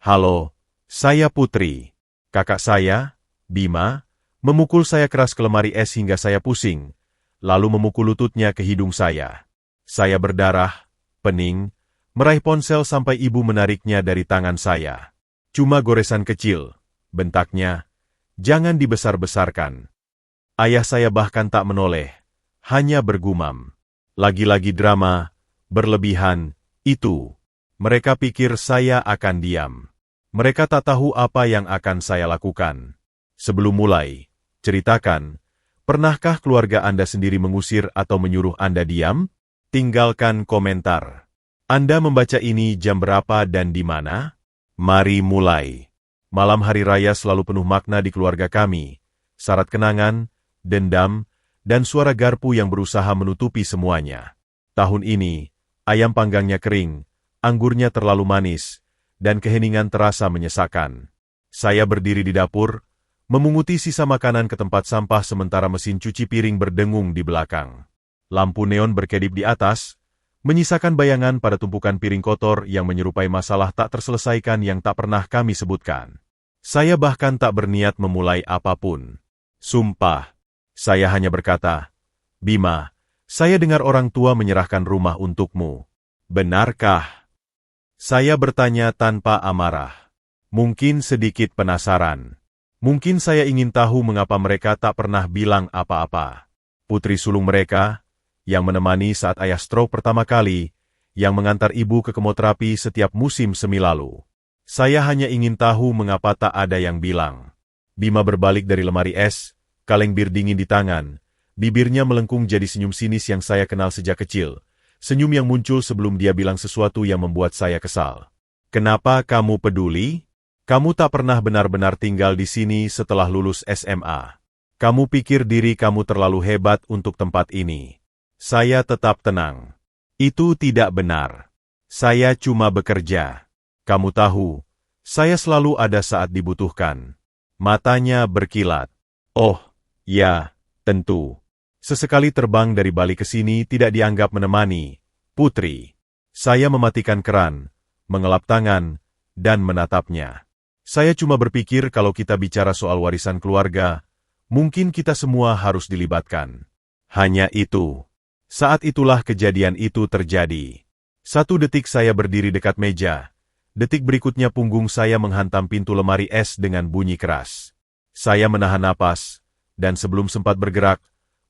Halo, saya Putri. Kakak saya, Bima, memukul saya keras ke lemari es hingga saya pusing, lalu memukul lututnya ke hidung saya. Saya berdarah, pening, meraih ponsel sampai ibu menariknya dari tangan saya. Cuma goresan kecil, bentaknya, jangan dibesar-besarkan. Ayah saya bahkan tak menoleh, hanya bergumam. Lagi-lagi drama, berlebihan, itu. Mereka pikir saya akan diam. Mereka tak tahu apa yang akan saya lakukan. Sebelum mulai, ceritakan, pernahkah keluarga Anda sendiri mengusir atau menyuruh Anda diam? Tinggalkan komentar. Anda membaca ini jam berapa dan di mana? Mari mulai. Malam hari raya selalu penuh makna di keluarga kami. Syarat kenangan, dendam, dan suara garpu yang berusaha menutupi semuanya. Tahun ini, ayam panggangnya kering, anggurnya terlalu manis, dan keheningan terasa menyesakan. Saya berdiri di dapur, memunguti sisa makanan ke tempat sampah sementara mesin cuci piring berdengung di belakang. Lampu neon berkedip di atas, menyisakan bayangan pada tumpukan piring kotor yang menyerupai masalah tak terselesaikan yang tak pernah kami sebutkan. Saya bahkan tak berniat memulai apapun. Sumpah, saya hanya berkata, Bima, saya dengar orang tua menyerahkan rumah untukmu. Benarkah? Saya bertanya tanpa amarah. Mungkin sedikit penasaran. Mungkin saya ingin tahu mengapa mereka tak pernah bilang apa-apa. Putri sulung mereka, yang menemani saat ayah stroke pertama kali, yang mengantar ibu ke kemoterapi setiap musim semi lalu. Saya hanya ingin tahu mengapa tak ada yang bilang. Bima berbalik dari lemari es, kaleng bir dingin di tangan, bibirnya melengkung jadi senyum sinis yang saya kenal sejak kecil. Senyum yang muncul sebelum dia bilang sesuatu yang membuat saya kesal. Kenapa kamu peduli? Kamu tak pernah benar-benar tinggal di sini setelah lulus SMA. Kamu pikir diri kamu terlalu hebat untuk tempat ini. Saya tetap tenang. Itu tidak benar. Saya cuma bekerja. Kamu tahu, saya selalu ada saat dibutuhkan. Matanya berkilat. Oh, ya, tentu. Sesekali terbang dari balik ke sini tidak dianggap menemani, Putri. Saya mematikan keran, mengelap tangan, dan menatapnya. Saya cuma berpikir kalau kita bicara soal warisan keluarga, mungkin kita semua harus dilibatkan. Hanya itu. Saat itulah kejadian itu terjadi. 1 detik saya berdiri dekat meja. Detik berikutnya punggung saya menghantam pintu lemari es dengan bunyi keras. Saya menahan napas, dan sebelum sempat bergerak,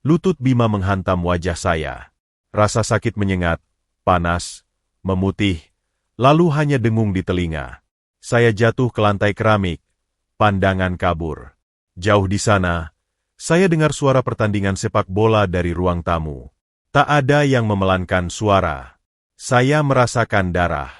lutut Bima menghantam wajah saya. Rasa sakit menyengat, panas, memutih, lalu hanya dengung di telinga. Saya jatuh ke lantai keramik, pandangan kabur. Jauh di sana, saya dengar suara pertandingan sepak bola dari ruang tamu. Tak ada yang memelankan suara. Saya merasakan darah.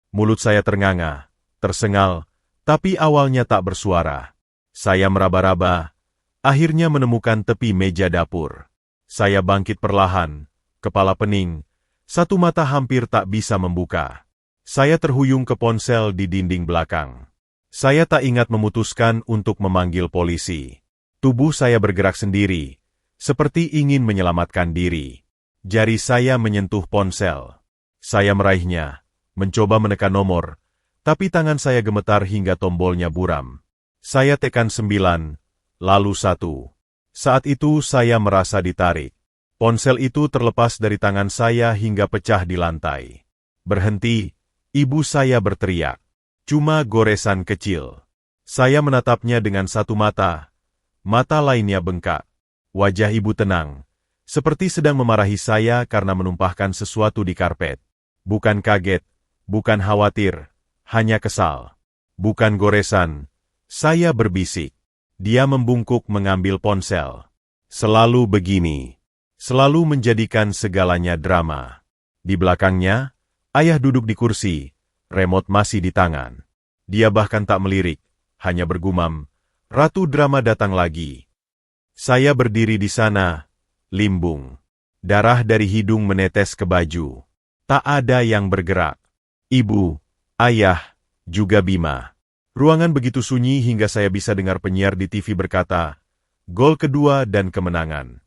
Mulut saya ternganga, tersengal, tapi awalnya tak bersuara. Saya meraba-raba, akhirnya menemukan tepi meja dapur. Saya bangkit perlahan, kepala pening, satu mata hampir tak bisa membuka. Saya terhuyung ke ponsel di dinding belakang. Saya tak ingat memutuskan untuk memanggil polisi. Tubuh saya bergerak sendiri, seperti ingin menyelamatkan diri. Jari saya menyentuh ponsel. Saya meraihnya, mencoba menekan nomor, tapi tangan saya gemetar hingga tombolnya buram. Saya tekan 9, lalu 1. Saat itu saya merasa ditarik. Ponsel itu terlepas dari tangan saya hingga pecah di lantai. Berhenti, ibu saya berteriak. Cuma goresan kecil. Saya menatapnya dengan satu mata. Mata lainnya bengkak. Wajah ibu tenang, seperti sedang memarahi saya karena menumpahkan sesuatu di karpet. Bukan kaget, bukan khawatir, hanya kesal. Bukan goresan. Saya berbisik. Dia membungkuk mengambil ponsel. Selalu begini. Selalu menjadikan segalanya drama. Di belakangnya, ayah duduk di kursi, remote masih di tangan. Dia bahkan tak melirik, hanya bergumam, Ratu Drama datang lagi. Saya berdiri di sana, limbung. Darah dari hidung menetes ke baju. Tak ada yang bergerak. Ibu, ayah, juga Bima. Ruangan begitu sunyi hingga saya bisa dengar penyiar di TV berkata, gol kedua dan kemenangan.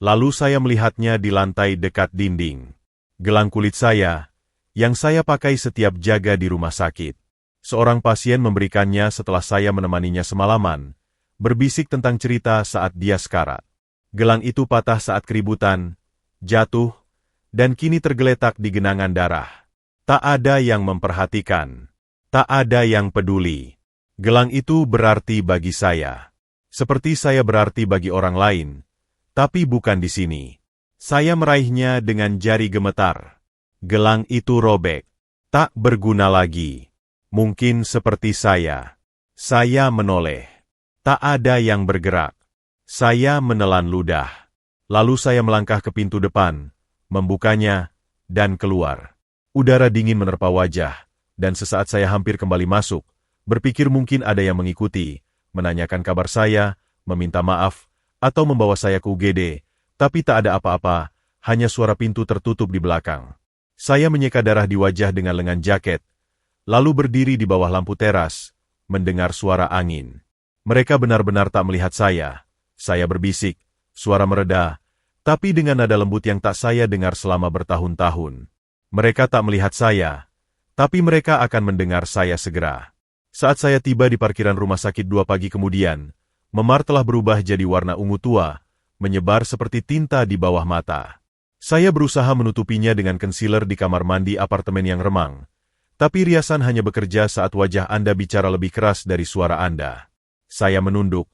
Lalu saya melihatnya di lantai dekat dinding. Gelang kulit saya, yang saya pakai setiap jaga di rumah sakit. Seorang pasien memberikannya setelah saya menemaninya semalaman, berbisik tentang cerita saat dia sekarat. Gelang itu patah saat keributan, jatuh, dan kini tergeletak di genangan darah. Tak ada yang memperhatikan. Tak ada yang peduli. Gelang itu berarti bagi saya. Seperti saya berarti bagi orang lain, tapi bukan di sini. Saya meraihnya dengan jari gemetar. Gelang itu robek. Tak berguna lagi. Mungkin seperti saya. Saya menoleh. Tak ada yang bergerak. Saya menelan ludah. Lalu saya melangkah ke pintu depan, membukanya, dan keluar. Udara dingin menerpa wajah, dan sesaat saya hampir kembali masuk, berpikir mungkin ada yang mengikuti, menanyakan kabar saya, meminta maaf, atau membawa saya ke UGD, tapi tak ada apa-apa, hanya suara pintu tertutup di belakang. Saya menyeka darah di wajah dengan lengan jaket, lalu berdiri di bawah lampu teras, mendengar suara angin. Mereka benar-benar tak melihat saya. Saya berbisik, suara mereda, tapi dengan nada lembut yang tak saya dengar selama bertahun-tahun. Mereka tak melihat saya, tapi mereka akan mendengar saya segera. Saat saya tiba di parkiran rumah sakit 2 pagi kemudian, memar telah berubah jadi warna ungu tua, menyebar seperti tinta di bawah mata. Saya berusaha menutupinya dengan concealer di kamar mandi apartemen yang remang, tapi riasan hanya bekerja saat wajah Anda bicara lebih keras dari suara Anda. Saya menunduk,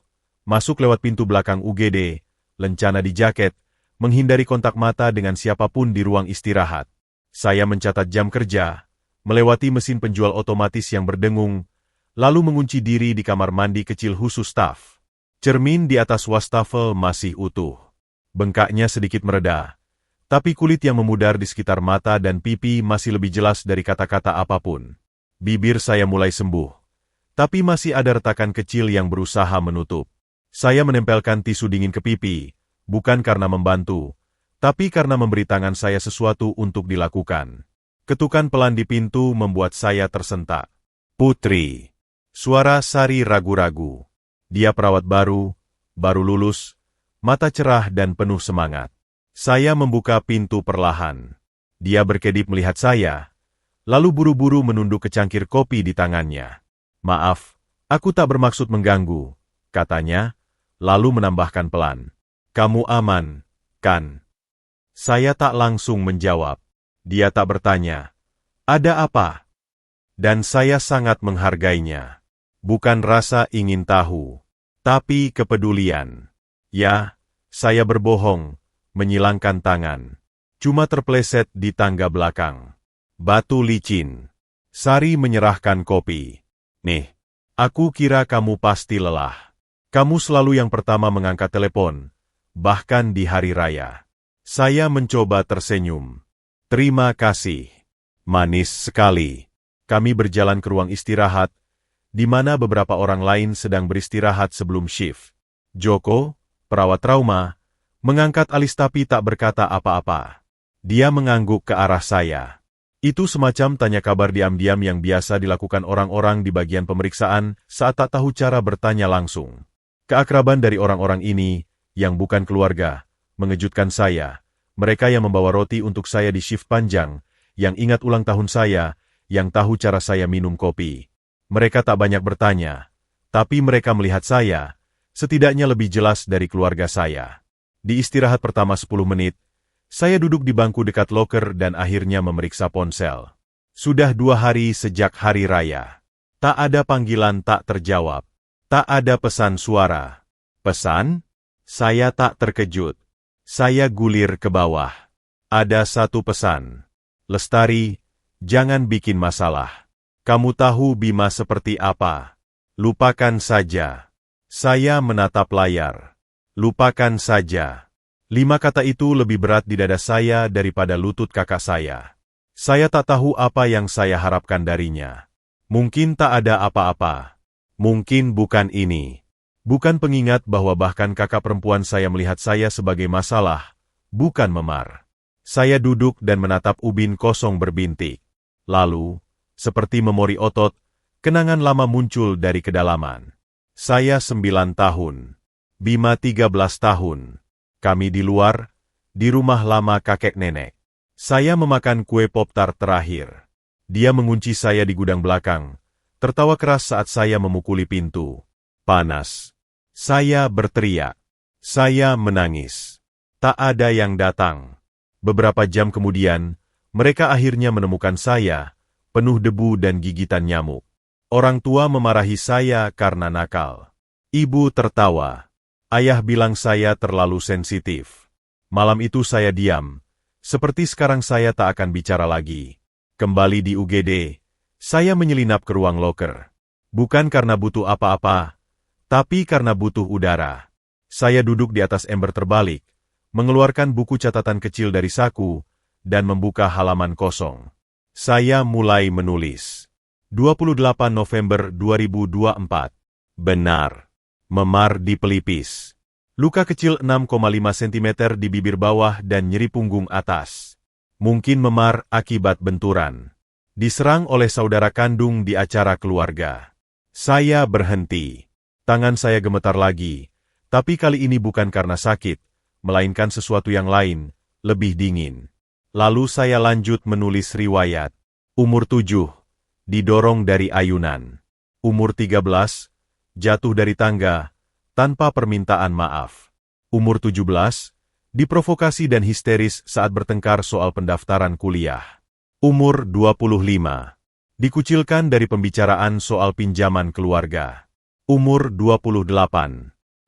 masuk lewat pintu belakang UGD, lencana di jaket, menghindari kontak mata dengan siapapun di ruang istirahat. Saya mencatat jam kerja, melewati mesin penjual otomatis yang berdengung, lalu mengunci diri di kamar mandi kecil khusus staf. Cermin di atas wastafel masih utuh. Bengkaknya sedikit mereda, tapi kulit yang memudar di sekitar mata dan pipi masih lebih jelas dari kata-kata apapun. Bibir saya mulai sembuh, tapi masih ada retakan kecil yang berusaha menutup. Saya menempelkan tisu dingin ke pipi, bukan karena membantu, tapi karena memberi tangan saya sesuatu untuk dilakukan. Ketukan pelan di pintu membuat saya tersentak. Putri. Suara Sari ragu-ragu. Dia perawat baru lulus, mata cerah dan penuh semangat. Saya membuka pintu perlahan. Dia berkedip melihat saya, lalu buru-buru menunduk ke cangkir kopi di tangannya. Maaf, aku tak bermaksud mengganggu, katanya, lalu menambahkan pelan. Kamu aman, kan? Saya tak langsung menjawab. Dia tak bertanya, ada apa? Dan saya sangat menghargainya. Bukan rasa ingin tahu, tapi kepedulian. Ya, saya berbohong, menyilangkan tangan. Cuma terpleset di tangga belakang. Batu licin. Sari menyerahkan kopi. Nih, aku kira kamu pasti lelah. Kamu selalu yang pertama mengangkat telepon, bahkan di hari raya. Saya mencoba tersenyum. Terima kasih. Manis sekali. Kami berjalan ke ruang istirahat, di mana beberapa orang lain sedang beristirahat sebelum shift. Joko, perawat trauma, mengangkat alis tapi tak berkata apa-apa. Dia mengangguk ke arah saya. Itu semacam tanya kabar diam-diam yang biasa dilakukan orang-orang di bagian pemeriksaan saat tak tahu cara bertanya langsung. Keakraban dari orang-orang ini, yang bukan keluarga, mengejutkan saya. Mereka yang membawa roti untuk saya di shift panjang, yang ingat ulang tahun saya, yang tahu cara saya minum kopi. Mereka tak banyak bertanya, tapi mereka melihat saya, setidaknya lebih jelas dari keluarga saya. Di istirahat pertama 10 menit, saya duduk di bangku dekat loker dan akhirnya memeriksa ponsel. Sudah 2 hari sejak hari raya. Tak ada panggilan tak terjawab. Tak ada pesan suara. Pesan? Saya tak terkejut. Saya gulir ke bawah. Ada satu pesan. Lestari, jangan bikin masalah. Kamu tahu Bima seperti apa? Lupakan saja. Saya menatap layar. Lupakan saja. 5 kata itu lebih berat di dada saya daripada lutut kakak saya. Saya tak tahu apa yang saya harapkan darinya. Mungkin tak ada apa-apa. Mungkin bukan ini. Bukan pengingat bahwa bahkan kakak perempuan saya melihat saya sebagai masalah, bukan memar. Saya duduk dan menatap ubin kosong berbintik. Lalu, seperti memori otot, kenangan lama muncul dari kedalaman. Saya 9 tahun. Bima 13 tahun. Kami di luar, di rumah lama kakek nenek. Saya memakan kue pop tart terakhir. Dia mengunci saya di gudang belakang, Tertawa keras saat saya memukuli pintu. Panas. Saya berteriak. Saya menangis. Tak ada yang datang. Beberapa jam kemudian, mereka akhirnya menemukan saya, penuh debu dan gigitan nyamuk. Orang tua memarahi saya karena nakal. Ibu tertawa. Ayah bilang saya terlalu sensitif. Malam itu saya diam. Seperti sekarang saya tak akan bicara lagi. Kembali di UGD, saya menyelinap ke ruang loker. Bukan karena butuh apa-apa, tapi karena butuh udara. Saya duduk di atas ember terbalik, mengeluarkan buku catatan kecil dari saku, dan membuka halaman kosong. Saya mulai menulis. 28 November 2024. Benar. Memar di pelipis. Luka kecil 6,5 cm di bibir bawah dan nyeri punggung atas. Mungkin memar akibat benturan. Diserang oleh saudara kandung di acara keluarga. Saya berhenti. Tangan saya gemetar lagi, tapi kali ini bukan karena sakit, melainkan sesuatu yang lain, lebih dingin. Lalu saya lanjut menulis riwayat. Umur 7, didorong dari ayunan. Umur 13, jatuh dari tangga, tanpa permintaan maaf. Umur 17, diprovokasi dan histeris saat bertengkar soal pendaftaran kuliah. Umur 25, dikucilkan dari pembicaraan soal pinjaman keluarga. Umur 28,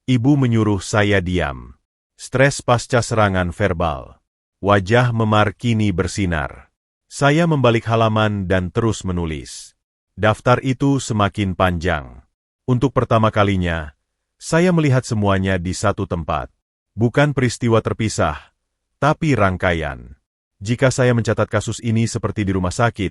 ibu menyuruh saya diam. Stres pasca serangan verbal. Wajah memar kini bersinar. Saya membalik halaman dan terus menulis. Daftar itu semakin panjang. Untuk pertama kalinya, saya melihat semuanya di satu tempat. Bukan peristiwa terpisah, tapi rangkaian. Jika saya mencatat kasus ini seperti di rumah sakit,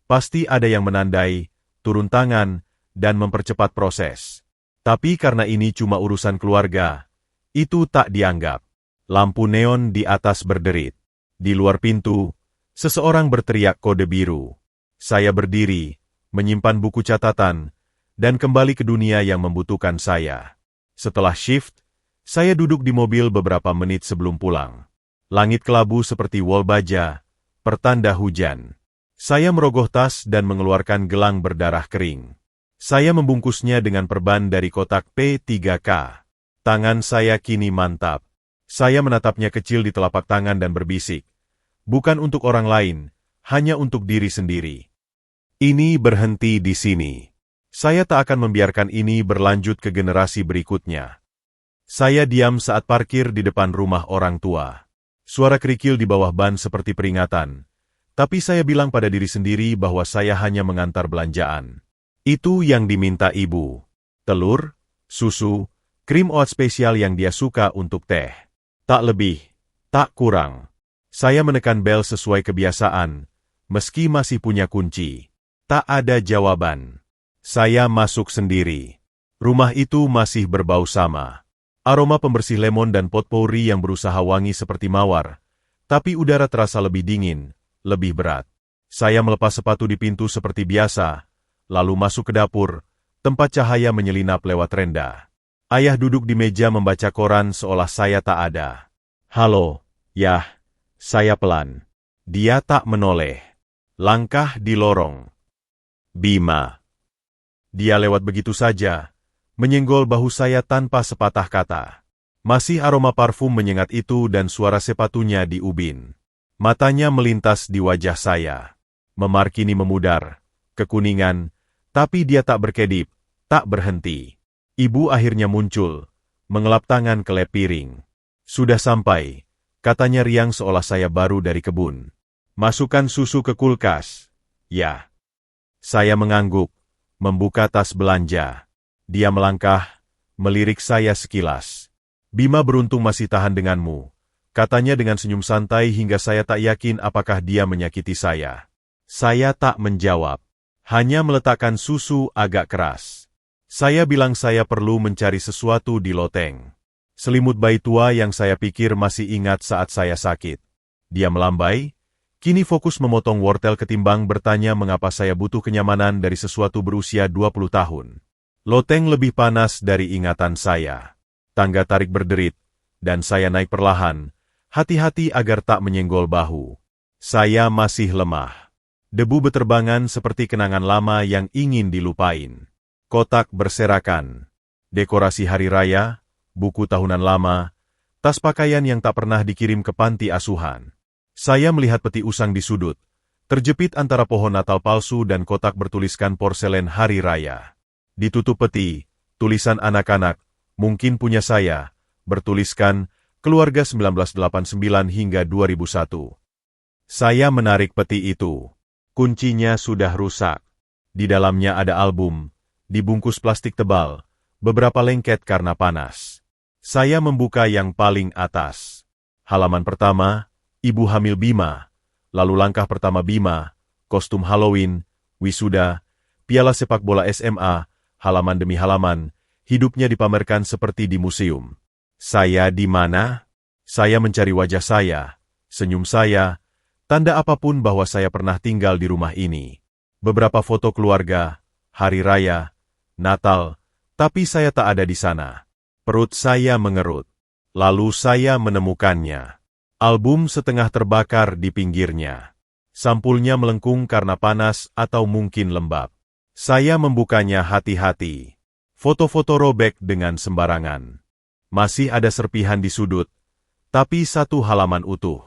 pasti ada yang menandai, turun tangan, dan mempercepat proses. Tapi karena ini cuma urusan keluarga, itu tak dianggap. Lampu neon di atas berderit. Di luar pintu, seseorang berteriak kode biru. Saya berdiri, menyimpan buku catatan, dan kembali ke dunia yang membutuhkan saya. Setelah shift, saya duduk di mobil beberapa menit sebelum pulang. Langit kelabu seperti wol baja, pertanda hujan. Saya merogoh tas dan mengeluarkan gelang berdarah kering. Saya membungkusnya dengan perban dari kotak P3K. Tangan saya kini mantap. Saya menatapnya kecil di telapak tangan dan berbisik. Bukan untuk orang lain, hanya untuk diri sendiri. Ini berhenti di sini. Saya tak akan membiarkan ini berlanjut ke generasi berikutnya. Saya diam saat parkir di depan rumah orang tua. Suara kerikil di bawah ban seperti peringatan. Tapi saya bilang pada diri sendiri bahwa saya hanya mengantar belanjaan. Itu yang diminta ibu. Telur, susu, krim oat spesial yang dia suka untuk teh. Tak lebih, tak kurang. Saya menekan bel sesuai kebiasaan, meski masih punya kunci. Tak ada jawaban. Saya masuk sendiri. Rumah itu masih berbau sama. Aroma pembersih lemon dan potpourri yang berusaha wangi seperti mawar. Tapi udara terasa lebih dingin, lebih berat. Saya melepas sepatu di pintu seperti biasa, lalu masuk ke dapur, tempat cahaya menyelinap lewat renda. Ayah duduk di meja membaca koran seolah saya tak ada. Halo, Yah, saya pelan. Dia tak menoleh. Langkah di lorong. Bima. Dia lewat begitu saja, menyenggol bahu saya tanpa sepatah kata. Masih aroma parfum menyengat itu dan suara sepatunya di ubin. Matanya melintas di wajah saya. Memar kini memudar, kekuningan, tapi dia tak berkedip, tak berhenti. Ibu akhirnya muncul, mengelap tangan ke lep piring. Sudah sampai, katanya riang seolah saya baru dari kebun. Masukkan susu ke kulkas. Ya. Saya mengangguk, membuka tas belanja. Dia melangkah, melirik saya sekilas. Bima beruntung masih tahan denganmu, katanya dengan senyum santai hingga saya tak yakin apakah dia menyakiti saya. Saya tak menjawab, hanya meletakkan susu agak keras. Saya bilang saya perlu mencari sesuatu di loteng. Selimut bayi tua yang saya pikir masih ingat saat saya sakit. Dia melambai, kini fokus memotong wortel ketimbang bertanya mengapa saya butuh kenyamanan dari sesuatu berusia 20 tahun. Loteng lebih panas dari ingatan saya. Tangga tarik berderit, dan saya naik perlahan, hati-hati agar tak menyenggol bahu. Saya masih lemah. Debu beterbangan seperti kenangan lama yang ingin dilupain. Kotak berserakan. Dekorasi hari raya, buku tahunan lama, tas pakaian yang tak pernah dikirim ke panti asuhan. Saya melihat peti usang di sudut, terjepit antara pohon Natal palsu dan kotak bertuliskan porselen hari raya. Ditutup peti, tulisan anak-anak, mungkin punya saya, bertuliskan keluarga 1989 hingga 2001. Saya menarik peti itu. Kuncinya sudah rusak. Di dalamnya ada album, dibungkus plastik tebal, beberapa lengket karena panas. Saya membuka yang paling atas. Halaman pertama, ibu hamil Bima. Lalu langkah pertama Bima, kostum Halloween, wisuda, piala sepak bola SMA, halaman demi halaman, hidupnya dipamerkan seperti di museum. Saya di mana? Saya mencari wajah saya, senyum saya, tanda apapun bahwa saya pernah tinggal di rumah ini. Beberapa foto keluarga, hari raya, Natal, tapi saya tak ada di sana. Perut saya mengerut. Lalu saya menemukannya. Album setengah terbakar di pinggirnya. Sampulnya melengkung karena panas atau mungkin lembab. Saya membukanya hati-hati. Foto-foto robek dengan sembarangan. Masih ada serpihan di sudut, tapi satu halaman utuh.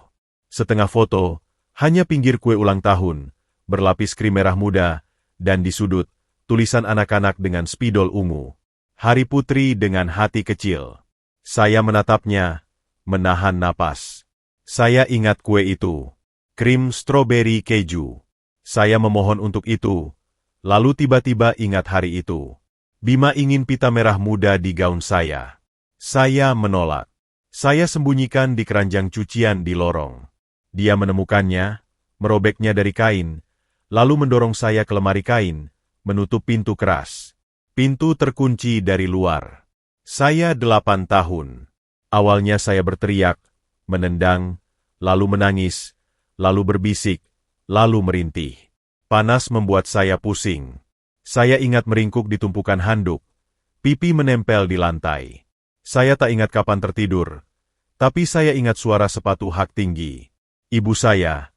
Setengah foto, hanya pinggir kue ulang tahun, berlapis krim merah muda, dan di sudut, tulisan anak-anak dengan spidol ungu. Hari Putri dengan hati kecil. Saya menatapnya, menahan napas. Saya ingat kue itu. Krim stroberi keju. Saya memohon untuk itu, lalu tiba-tiba ingat hari itu. Bima ingin pita merah muda di gaun saya. Saya menolak. Saya sembunyikan di keranjang cucian di lorong. Dia menemukannya, merobeknya dari kain, lalu mendorong saya ke lemari kain, menutup pintu keras. Pintu terkunci dari luar. Saya 8 tahun. Awalnya saya berteriak, menendang, lalu menangis, lalu berbisik, lalu merintih. Panas membuat saya pusing. Saya ingat meringkuk di tumpukan handuk, pipi menempel di lantai. Saya tak ingat kapan tertidur, tapi saya ingat suara sepatu hak tinggi. Ibu saya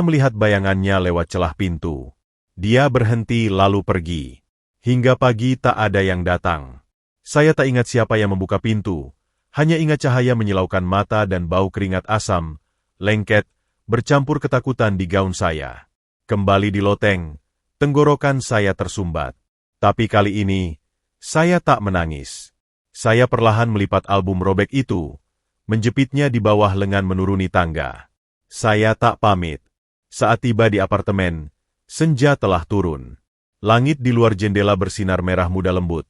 melihat bayangannya lewat celah pintu. Dia berhenti lalu pergi. Hingga pagi tak ada yang datang. Saya tak ingat siapa yang membuka pintu, hanya ingat cahaya menyilaukan mata dan bau keringat asam, lengket, bercampur ketakutan di gaun saya. Kembali di loteng, tenggorokan saya tersumbat. Tapi kali ini, saya tak menangis. Saya perlahan melipat album robek itu, menjepitnya di bawah lengan menuruni tangga. Saya tak pamit. Saat tiba di apartemen, senja telah turun. Langit di luar jendela bersinar merah muda lembut,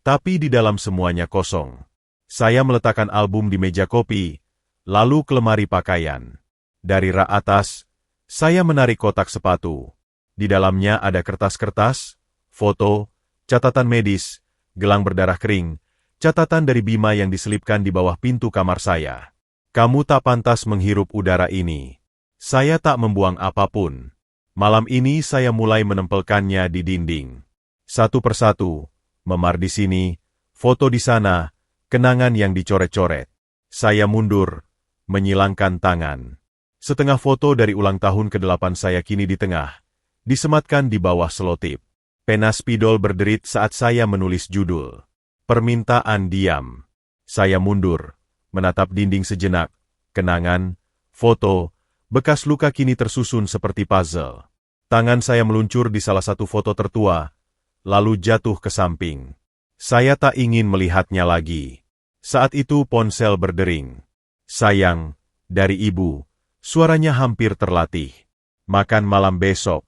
tapi di dalam semuanya kosong. Saya meletakkan album di meja kopi, lalu ke lemari pakaian. Dari rak atas, saya menarik kotak sepatu. Di dalamnya ada kertas-kertas, foto, catatan medis, gelang berdarah kering, catatan dari Bima yang diselipkan di bawah pintu kamar saya. Kamu tak pantas menghirup udara ini. Saya tak membuang apapun. Malam ini saya mulai menempelkannya di dinding. Satu persatu, memar di sini, foto di sana, kenangan yang dicoret-coret. Saya mundur, menyilangkan tangan. Setengah foto dari ulang tahun ke-8 saya kini di tengah, disematkan di bawah selotip. Pena spidol berderit saat saya menulis judul. Permintaan diam. Saya mundur, menatap dinding sejenak, kenangan, foto, bekas luka kini tersusun seperti puzzle. Tangan saya meluncur di salah satu foto tertua, lalu jatuh ke samping. Saya tak ingin melihatnya lagi. Saat itu ponsel berdering. Sayang, dari ibu, suaranya hampir terlatih. Makan malam besok,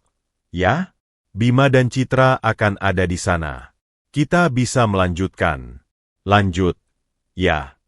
ya? Bima dan Citra akan ada di sana. Kita bisa melanjutkan. Lanjut, ya.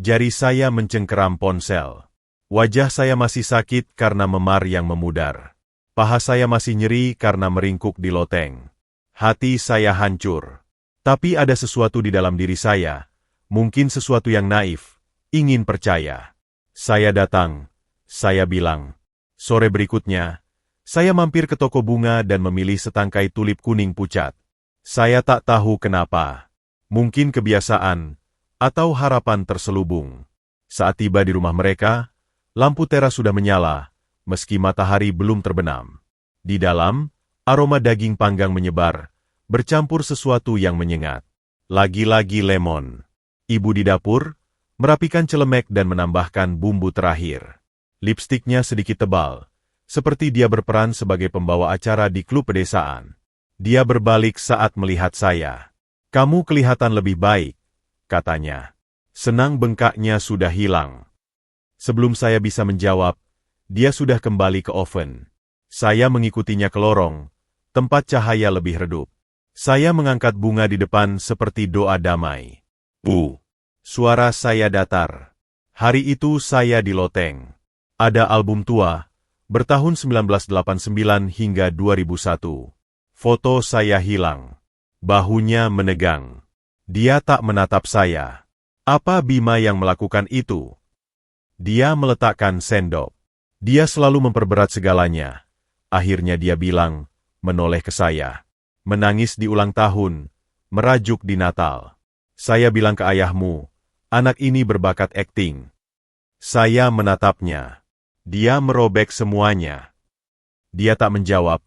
Jari saya mencengkeram ponsel. Wajah saya masih sakit karena memar yang memudar. Paha saya masih nyeri karena meringkuk di loteng. Hati saya hancur. Tapi ada sesuatu di dalam diri saya, mungkin sesuatu yang naif, ingin percaya. Saya datang, saya bilang. Sore berikutnya, saya mampir ke toko bunga dan memilih setangkai tulip kuning pucat. Saya tak tahu kenapa. Mungkin kebiasaan, atau harapan terselubung. Saat tiba di rumah mereka, lampu teras sudah menyala, meski matahari belum terbenam. Di dalam, aroma daging panggang menyebar, bercampur sesuatu yang menyengat. Lagi-lagi lemon. Ibu di dapur, merapikan celemek dan menambahkan bumbu terakhir. Lipstiknya sedikit tebal, seperti dia berperan sebagai pembawa acara di klub pedesaan. Dia berbalik saat melihat saya. "Kamu kelihatan lebih baik," katanya. Senang bengkaknya sudah hilang. Sebelum saya bisa menjawab, dia sudah kembali ke oven. Saya mengikutinya ke lorong, tempat cahaya lebih redup. Saya mengangkat bunga di depan seperti doa damai. Suara saya datar. Hari itu saya di loteng. Ada album tua, bertahun 1989 hingga 2001. Foto saya hilang. Bahunya menegang. Dia tak menatap saya. Apa Bima yang melakukan itu? Dia meletakkan sendok. Dia selalu memperberat segalanya. Akhirnya dia bilang, menoleh ke saya. Menangis di ulang tahun, merajuk di Natal. Saya bilang ke ayahmu, anak ini berbakat akting. Saya menatapnya. Dia merobek semuanya. Dia tak menjawab,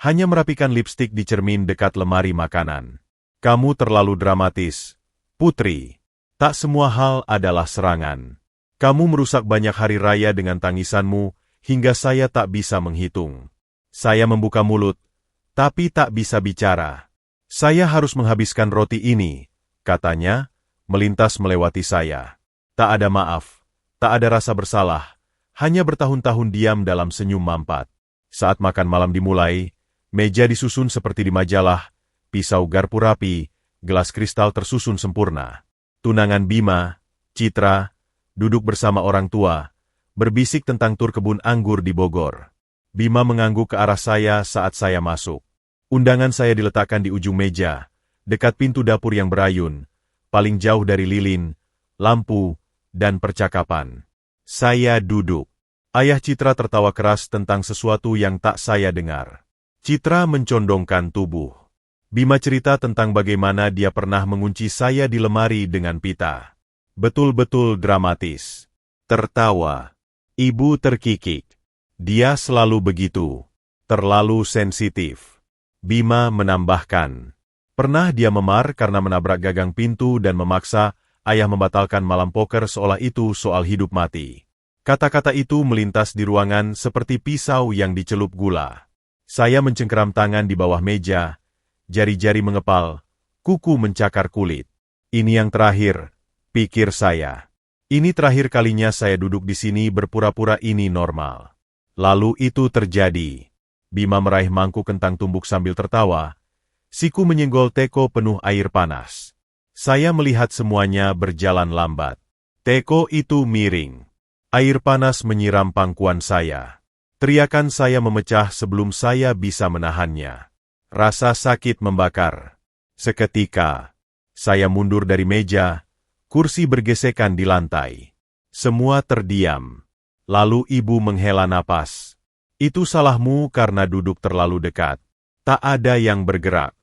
hanya merapikan lipstik di cermin dekat lemari makanan. Kamu terlalu dramatis, Putri. Tak semua hal adalah serangan. Kamu merusak banyak hari raya dengan tangisanmu, hingga saya tak bisa menghitung. Saya membuka mulut, tapi tak bisa bicara. Saya harus menghabiskan roti ini, katanya, melintas melewati saya. Tak ada maaf, tak ada rasa bersalah, hanya bertahun-tahun diam dalam senyum mampat. Saat makan malam dimulai, meja disusun seperti di majalah, pisau garpu rapi, gelas kristal tersusun sempurna. Tunangan Bima, Citra, duduk bersama orang tua, berbisik tentang tur kebun anggur di Bogor. Bima mengangguk ke arah saya saat saya masuk. Undangan saya diletakkan di ujung meja, dekat pintu dapur yang berayun, paling jauh dari lilin, lampu, dan percakapan. Saya duduk. Ayah Citra tertawa keras tentang sesuatu yang tak saya dengar. Citra mencondongkan tubuh. Bima cerita tentang bagaimana dia pernah mengunci saya di lemari dengan pita. Betul-betul dramatis. Tertawa. Ibu terkikik. Dia selalu begitu. Terlalu sensitif. Bima menambahkan. Pernah dia memar karena menabrak gagang pintu dan memaksa ayah membatalkan malam poker seolah itu soal hidup mati. Kata-kata itu melintas di ruangan seperti pisau yang dicelup gula. Saya mencengkeram tangan di bawah meja, jari-jari mengepal, kuku mencakar kulit. Ini yang terakhir, pikir saya. Ini terakhir kalinya saya duduk di sini berpura-pura ini normal. Lalu itu terjadi. Bima meraih mangkuk kentang tumbuk sambil tertawa. Siku menyenggol teko penuh air panas. Saya melihat semuanya berjalan lambat. Teko itu miring. Air panas menyiram pangkuan saya. Teriakan saya memecah sebelum saya bisa menahannya. Rasa sakit membakar. Seketika, saya mundur dari meja, kursi bergesekan di lantai. Semua terdiam. Lalu ibu menghela napas. Itu salahmu karena duduk terlalu dekat. Tak ada yang bergerak.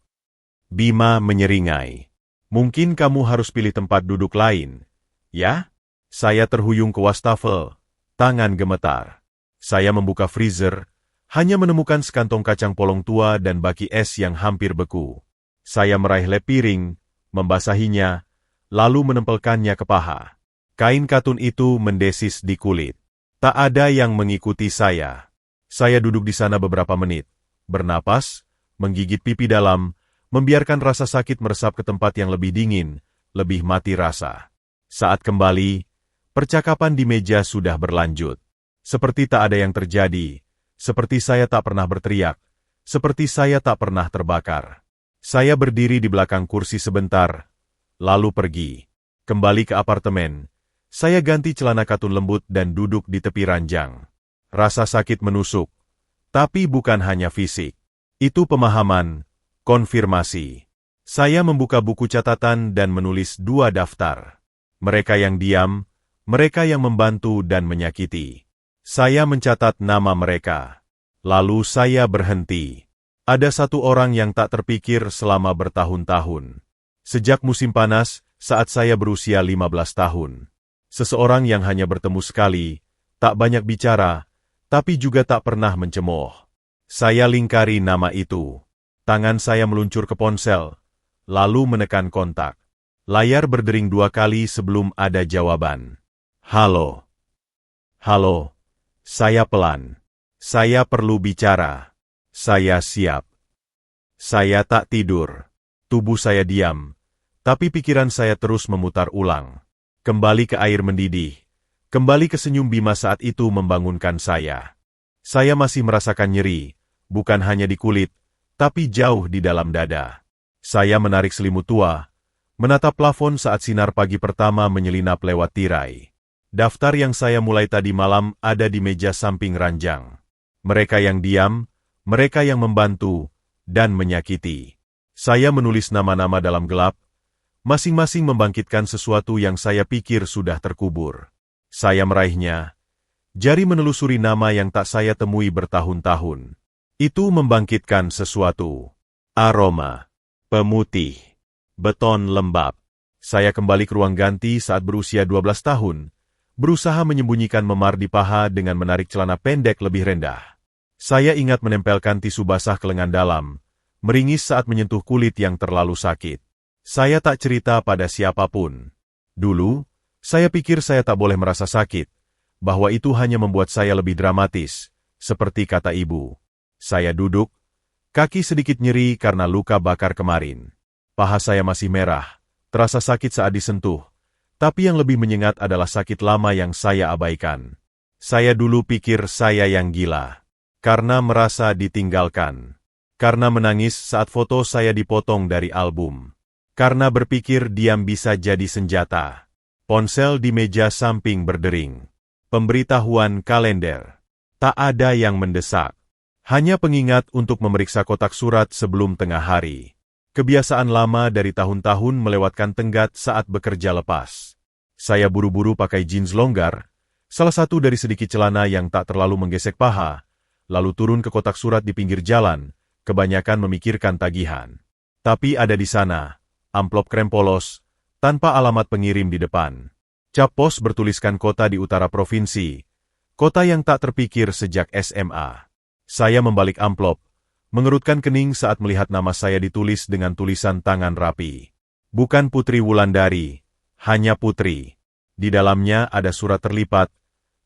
Bima menyeringai. Mungkin kamu harus pilih tempat duduk lain. Ya? Saya terhuyung ke wastafel. Tangan gemetar. Saya membuka freezer, hanya menemukan sekantong kacang polong tua dan baki es yang hampir beku. Saya meraih lem piring, membasahinya, lalu menempelkannya ke paha. Kain katun itu mendesis di kulit. Tak ada yang mengikuti saya. Saya duduk di sana beberapa menit, bernapas, menggigit pipi dalam, membiarkan rasa sakit meresap ke tempat yang lebih dingin, lebih mati rasa. Saat kembali, percakapan di meja sudah berlanjut. Seperti tak ada yang terjadi. Seperti saya tak pernah berteriak, seperti saya tak pernah terbakar. Saya berdiri di belakang kursi sebentar, lalu pergi. Kembali ke apartemen, saya ganti celana katun lembut dan duduk di tepi ranjang. Rasa sakit menusuk, tapi bukan hanya fisik. Itu pemahaman, konfirmasi. Saya membuka buku catatan dan menulis 2 daftar. Mereka yang diam, mereka yang membantu dan menyakiti. Saya mencatat nama mereka. Lalu saya berhenti. Ada satu orang yang tak terpikir selama bertahun-tahun. Sejak musim panas, saat saya berusia 15 tahun. Seseorang yang hanya bertemu sekali, tak banyak bicara, tapi juga tak pernah mencemooh. Saya lingkari nama itu. Tangan saya meluncur ke ponsel, lalu menekan kontak. Layar berdering 2 kali sebelum ada jawaban. Halo. Halo. Saya pelan. Saya perlu bicara. Saya siap. Saya tak tidur. Tubuh saya diam, tapi pikiran saya terus memutar ulang. Kembali ke air mendidih. Kembali ke senyum Bima saat itu membangunkan saya. Saya masih merasakan nyeri, bukan hanya di kulit, tapi jauh di dalam dada. Saya menarik selimut tua, menatap plafon saat sinar pagi pertama menyelinap lewat tirai. Daftar yang saya mulai tadi malam ada di meja samping ranjang. Mereka yang diam, mereka yang membantu, dan menyakiti. Saya menulis nama-nama dalam gelap, masing-masing membangkitkan sesuatu yang saya pikir sudah terkubur. Saya meraihnya, jari menelusuri nama yang tak saya temui bertahun-tahun. Itu membangkitkan sesuatu. Aroma, pemutih, beton lembab. Saya kembali ke ruang ganti saat berusia 12 tahun, berusaha menyembunyikan memar di paha dengan menarik celana pendek lebih rendah. Saya ingat menempelkan tisu basah ke lengan dalam, meringis saat menyentuh kulit yang terlalu sakit. Saya tak cerita pada siapapun. Dulu, saya pikir saya tak boleh merasa sakit, bahwa itu hanya membuat saya lebih dramatis, seperti kata ibu. Saya duduk, kaki sedikit nyeri karena luka bakar kemarin. Paha saya masih merah, terasa sakit saat disentuh. Tapi yang lebih menyengat adalah sakit lama yang saya abaikan. Saya dulu pikir saya yang gila. Karena merasa ditinggalkan. Karena menangis saat foto saya dipotong dari album. Karena berpikir diam bisa jadi senjata. Ponsel di meja samping berdering. Pemberitahuan kalender. Tak ada yang mendesak. Hanya pengingat untuk memeriksa kotak surat sebelum tengah hari. Kebiasaan lama dari tahun-tahun melewatkan tenggat saat bekerja lepas. Saya buru-buru pakai jeans longgar, salah satu dari sedikit celana yang tak terlalu menggesek paha, lalu turun ke kotak surat di pinggir jalan, kebanyakan memikirkan tagihan. Tapi ada di sana, amplop krem polos, tanpa alamat pengirim di depan. Cap pos bertuliskan kota di utara provinsi, kota yang tak terpikir sejak SMA. Saya membalik amplop, mengerutkan kening saat melihat nama saya ditulis dengan tulisan tangan rapi. Bukan Putri Wulandari, hanya Putri. Di dalamnya ada surat terlipat,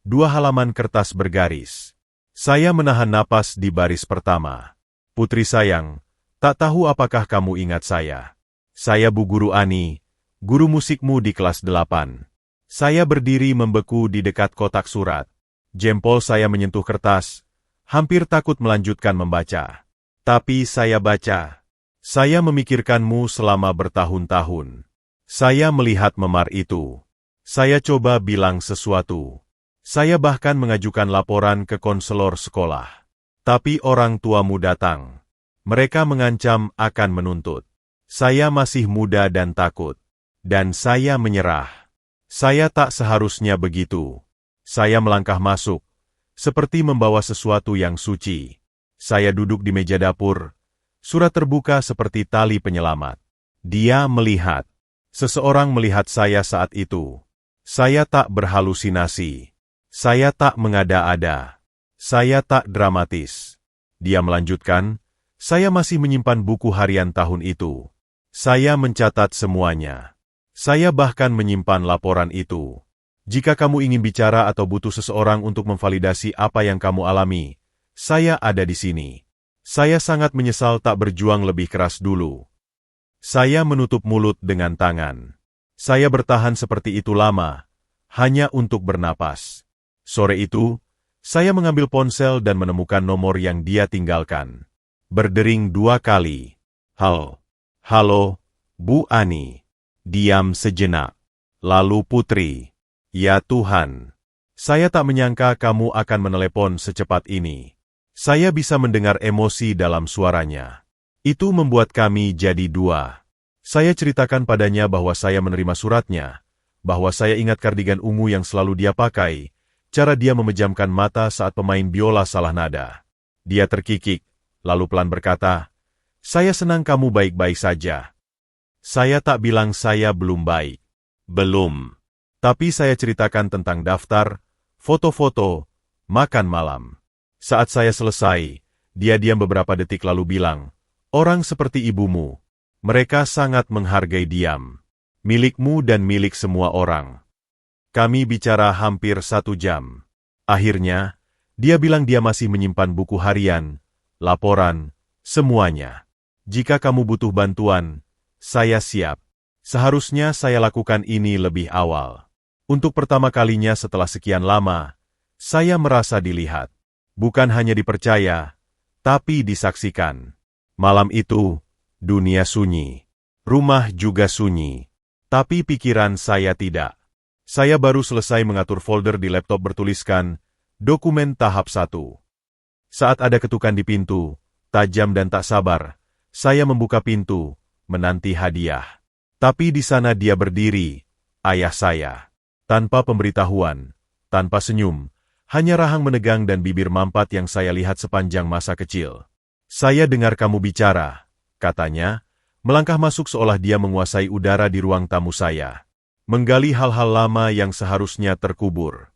2 halaman kertas bergaris. Saya menahan napas di baris pertama. Putri sayang, tak tahu apakah kamu ingat saya. Saya Bu Guru Ani, guru musikmu di kelas 8. Saya berdiri membeku di dekat kotak surat. Jempol saya menyentuh kertas, hampir takut melanjutkan membaca. Tapi saya baca. Saya memikirkanmu selama bertahun-tahun. Saya melihat memar itu. Saya coba bilang sesuatu. Saya bahkan mengajukan laporan ke konselor sekolah. Tapi orang tuamu datang. Mereka mengancam akan menuntut. Saya masih muda dan takut. Dan saya menyerah. Saya tak seharusnya begitu. Saya melangkah masuk, seperti membawa sesuatu yang suci. Saya duduk di meja dapur, surat terbuka seperti tali penyelamat. Dia melihat. Seseorang melihat saya saat itu. Saya tak berhalusinasi. Saya tak mengada-ada. Saya tak dramatis. Dia melanjutkan, saya masih menyimpan buku harian tahun itu. Saya mencatat semuanya. Saya bahkan menyimpan laporan itu. Jika kamu ingin bicara atau butuh seseorang untuk memvalidasi apa yang kamu alami, saya ada di sini. Saya sangat menyesal tak berjuang lebih keras dulu. Saya menutup mulut dengan tangan. Saya bertahan seperti itu lama, hanya untuk bernapas. Sore itu, saya mengambil ponsel dan menemukan nomor yang dia tinggalkan. Berdering 2 kali. Halo. Halo, Bu Ani. Diam sejenak. Lalu Putri. Ya Tuhan. Saya tak menyangka kamu akan menelepon secepat ini. Saya bisa mendengar emosi dalam suaranya. Itu membuat kami jadi 2. Saya ceritakan padanya bahwa saya menerima suratnya, bahwa saya ingat kardigan ungu yang selalu dia pakai, cara dia memejamkan mata saat pemain biola salah nada. Dia terkikik, lalu pelan berkata, "Saya senang kamu baik-baik saja." Saya tak bilang saya belum baik. Belum. Tapi saya ceritakan tentang daftar, foto-foto, makan malam. Saat saya selesai, Dia diam beberapa detik lalu bilang, "Orang seperti ibumu. Mereka sangat menghargai diam. Milikmu dan milik semua orang." Kami bicara hampir 1 jam. Akhirnya, dia bilang dia masih menyimpan buku harian, laporan, semuanya. "Jika kamu butuh bantuan, saya siap. Seharusnya saya lakukan ini lebih awal." Untuk pertama kalinya setelah sekian lama, saya merasa dilihat. Bukan hanya dipercaya, tapi disaksikan. Malam itu, dunia sunyi. Rumah juga sunyi. Tapi pikiran saya tidak. Saya baru selesai mengatur folder di laptop bertuliskan, dokumen tahap 1. Saat ada ketukan di pintu, tajam dan tak sabar, saya membuka pintu, menanti hadiah. Tapi di sana dia berdiri, ayah saya. Tanpa pemberitahuan, tanpa senyum, hanya rahang menegang dan bibir mampat yang saya lihat sepanjang masa kecil. "Saya dengar kamu bicara," katanya, melangkah masuk seolah dia menguasai udara di ruang tamu saya. Menggali hal-hal lama yang seharusnya terkubur.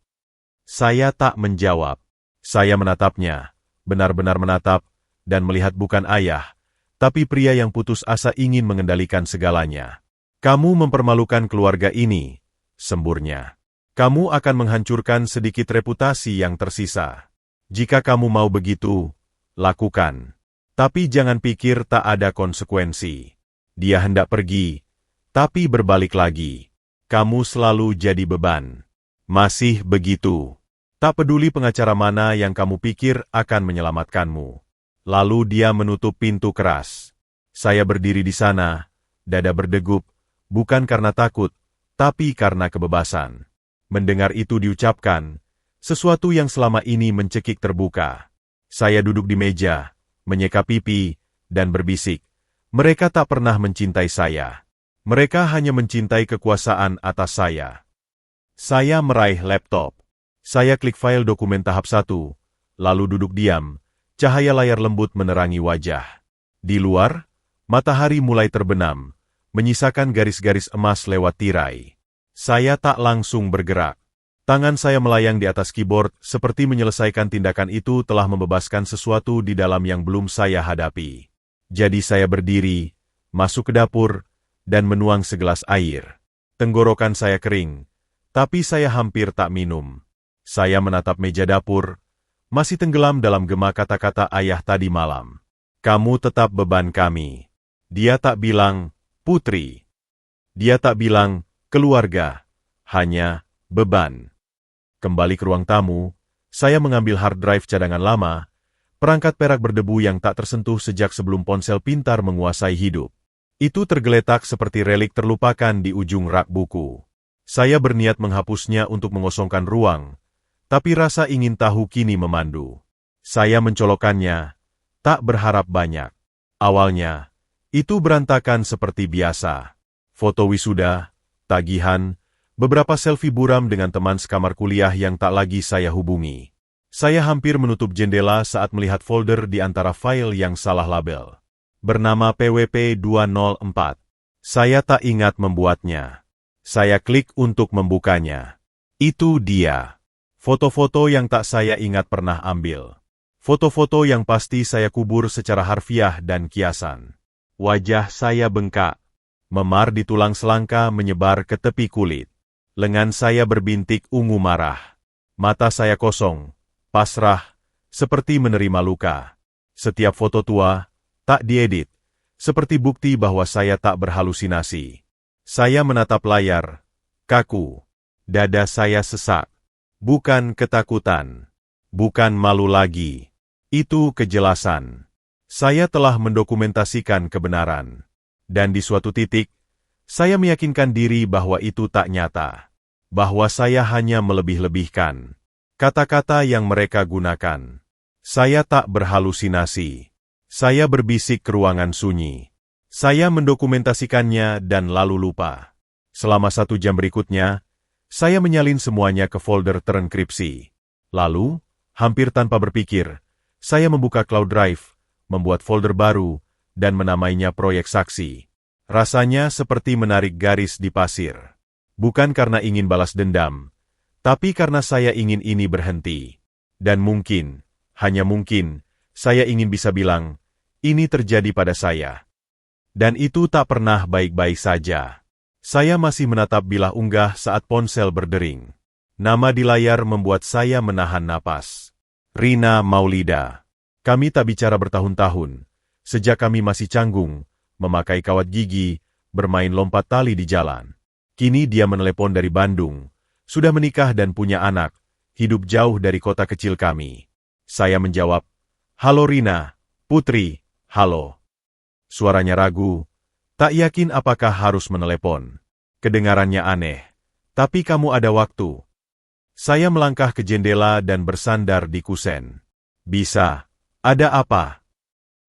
Saya tak menjawab. Saya menatapnya, benar-benar menatap, dan melihat bukan ayah, tapi pria yang putus asa ingin mengendalikan segalanya. "Kamu mempermalukan keluarga ini," semburnya. "Kamu akan menghancurkan sedikit reputasi yang tersisa. Jika kamu mau begitu, lakukan. Tapi jangan pikir tak ada konsekuensi." Dia hendak pergi, tapi berbalik lagi. "Kamu selalu jadi beban. Masih begitu. Tak peduli pengacara mana yang kamu pikir akan menyelamatkanmu." Lalu dia menutup pintu keras. Saya berdiri di sana, dada berdegup, bukan karena takut, tapi karena kebebasan. Mendengar itu diucapkan, sesuatu yang selama ini mencekik terbuka. Saya duduk di meja, menyeka pipi, dan berbisik. Mereka tak pernah mencintai saya. Mereka hanya mencintai kekuasaan atas saya. Saya meraih laptop. Saya klik file dokumen tahap 1, lalu duduk diam, cahaya layar lembut menerangi wajah. Di luar, matahari mulai terbenam, menyisakan garis-garis emas lewat tirai. Saya tak langsung bergerak. Tangan saya melayang di atas keyboard, seperti menyelesaikan tindakan itu telah membebaskan sesuatu di dalam yang belum saya hadapi. Jadi saya berdiri, masuk ke dapur, dan menuang segelas air. Tenggorokan saya kering, tapi saya hampir tak minum. Saya menatap meja dapur, masih tenggelam dalam gema kata-kata ayah tadi malam. "Kamu tetap beban kami." Dia tak bilang, "putri." Dia tak bilang, "keluarga." Hanya, "beban." Kembali ke ruang tamu, saya mengambil hard drive cadangan lama, perangkat perak berdebu yang tak tersentuh sejak sebelum ponsel pintar menguasai hidup. Itu tergeletak seperti relik terlupakan di ujung rak buku. Saya berniat menghapusnya untuk mengosongkan ruang, tapi rasa ingin tahu kini memandu. Saya mencolokkannya, tak berharap banyak. Awalnya, itu berantakan seperti biasa. Foto wisuda, tagihan, beberapa selfie buram dengan teman sekamar kuliah yang tak lagi saya hubungi. Saya hampir menutup jendela saat melihat folder di antara file yang salah label. Bernama PWP 204. Saya tak ingat membuatnya. Saya klik untuk membukanya. Itu dia. Foto-foto yang tak saya ingat pernah ambil. Foto-foto yang pasti saya kubur secara harfiah dan kiasan. Wajah saya bengkak. Memar di tulang selangka menyebar ke tepi kulit. Lengan saya berbintik ungu marah. Mata saya kosong, pasrah, seperti menerima luka. Setiap foto tua, tak diedit, seperti bukti bahwa saya tak berhalusinasi. Saya menatap layar, kaku. Dada saya sesak. Bukan ketakutan. Bukan malu lagi. Itu kejelasan. Saya telah mendokumentasikan kebenaran. Dan di suatu titik, saya meyakinkan diri bahwa itu tak nyata. Bahwa saya hanya melebih-lebihkan kata-kata yang mereka gunakan. Saya tak berhalusinasi. Saya berbisik ke ruangan sunyi. Saya mendokumentasikannya dan lalu lupa. Selama 1 jam berikutnya, saya menyalin semuanya ke folder terenkripsi. Lalu, hampir tanpa berpikir, saya membuka Cloud Drive, membuat folder baru, dan menamainya proyek saksi. Rasanya seperti menarik garis di pasir. Bukan karena ingin balas dendam, tapi karena saya ingin ini berhenti. Dan mungkin, hanya mungkin, Saya ingin bisa bilang, ini terjadi pada saya. Dan itu tak pernah baik-baik saja. Saya masih menatap bilah unggah saat ponsel berdering. Nama di layar membuat saya menahan napas. Rina Maulida. Kami tak bicara bertahun-tahun. Sejak kami masih canggung, memakai kawat gigi, bermain lompat tali di jalan. Kini dia menelepon dari Bandung. Sudah menikah dan punya anak. Hidup jauh dari kota kecil kami. Saya menjawab, "Halo Rina, Putri, halo." Suaranya ragu, tak yakin apakah harus menelepon. Kedengarannya aneh, "Tapi kamu ada waktu." Saya melangkah ke jendela dan bersandar di kusen. "Bisa, ada apa?"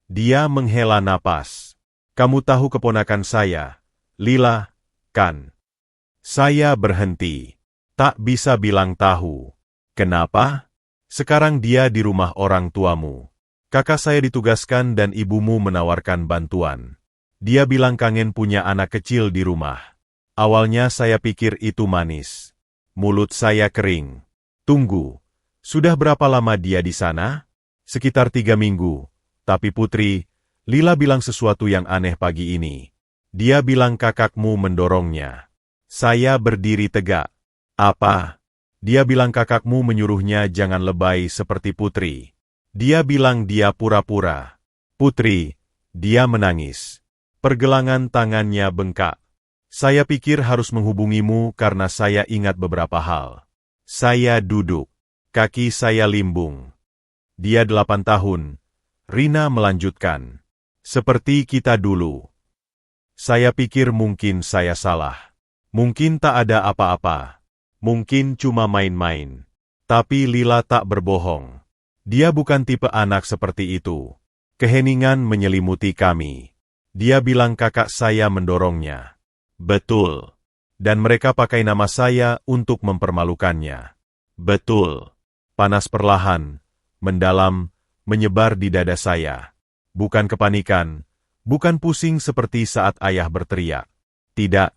Dia menghela napas. "Kamu tahu keponakan saya, Lila, kan?" Saya berhenti. Tak bisa bilang tahu. "Kenapa?" "Sekarang dia di rumah orang tuamu. Kakak saya ditugaskan dan ibumu menawarkan bantuan. Dia bilang kangen punya anak kecil di rumah." Awalnya saya pikir itu manis. Mulut saya kering. "Tunggu, sudah berapa lama dia di sana?" "Sekitar 3 minggu. Tapi Putri, Lila bilang sesuatu yang aneh pagi ini. Dia bilang kakakmu mendorongnya." Saya berdiri tegak. "Apa?" "Dia bilang kakakmu menyuruhnya jangan lebay seperti Putri. Dia bilang dia pura-pura." "Putri," dia menangis. Pergelangan tangannya bengkak. "Saya pikir harus menghubungimu karena saya ingat beberapa hal." Saya duduk. Kaki saya limbung. "Dia 8 tahun. Rina melanjutkan. "Seperti kita dulu." Saya pikir mungkin saya salah. Mungkin tak ada apa-apa. Mungkin cuma main-main. Tapi Lila tak berbohong. Dia bukan tipe anak seperti itu. Keheningan menyelimuti kami. Dia bilang kakak saya mendorongnya. Betul. Dan mereka pakai nama saya untuk mempermalukannya. Betul. Panas perlahan, mendalam, menyebar di dada saya. Bukan kepanikan, bukan pusing seperti saat ayah berteriak. Tidak,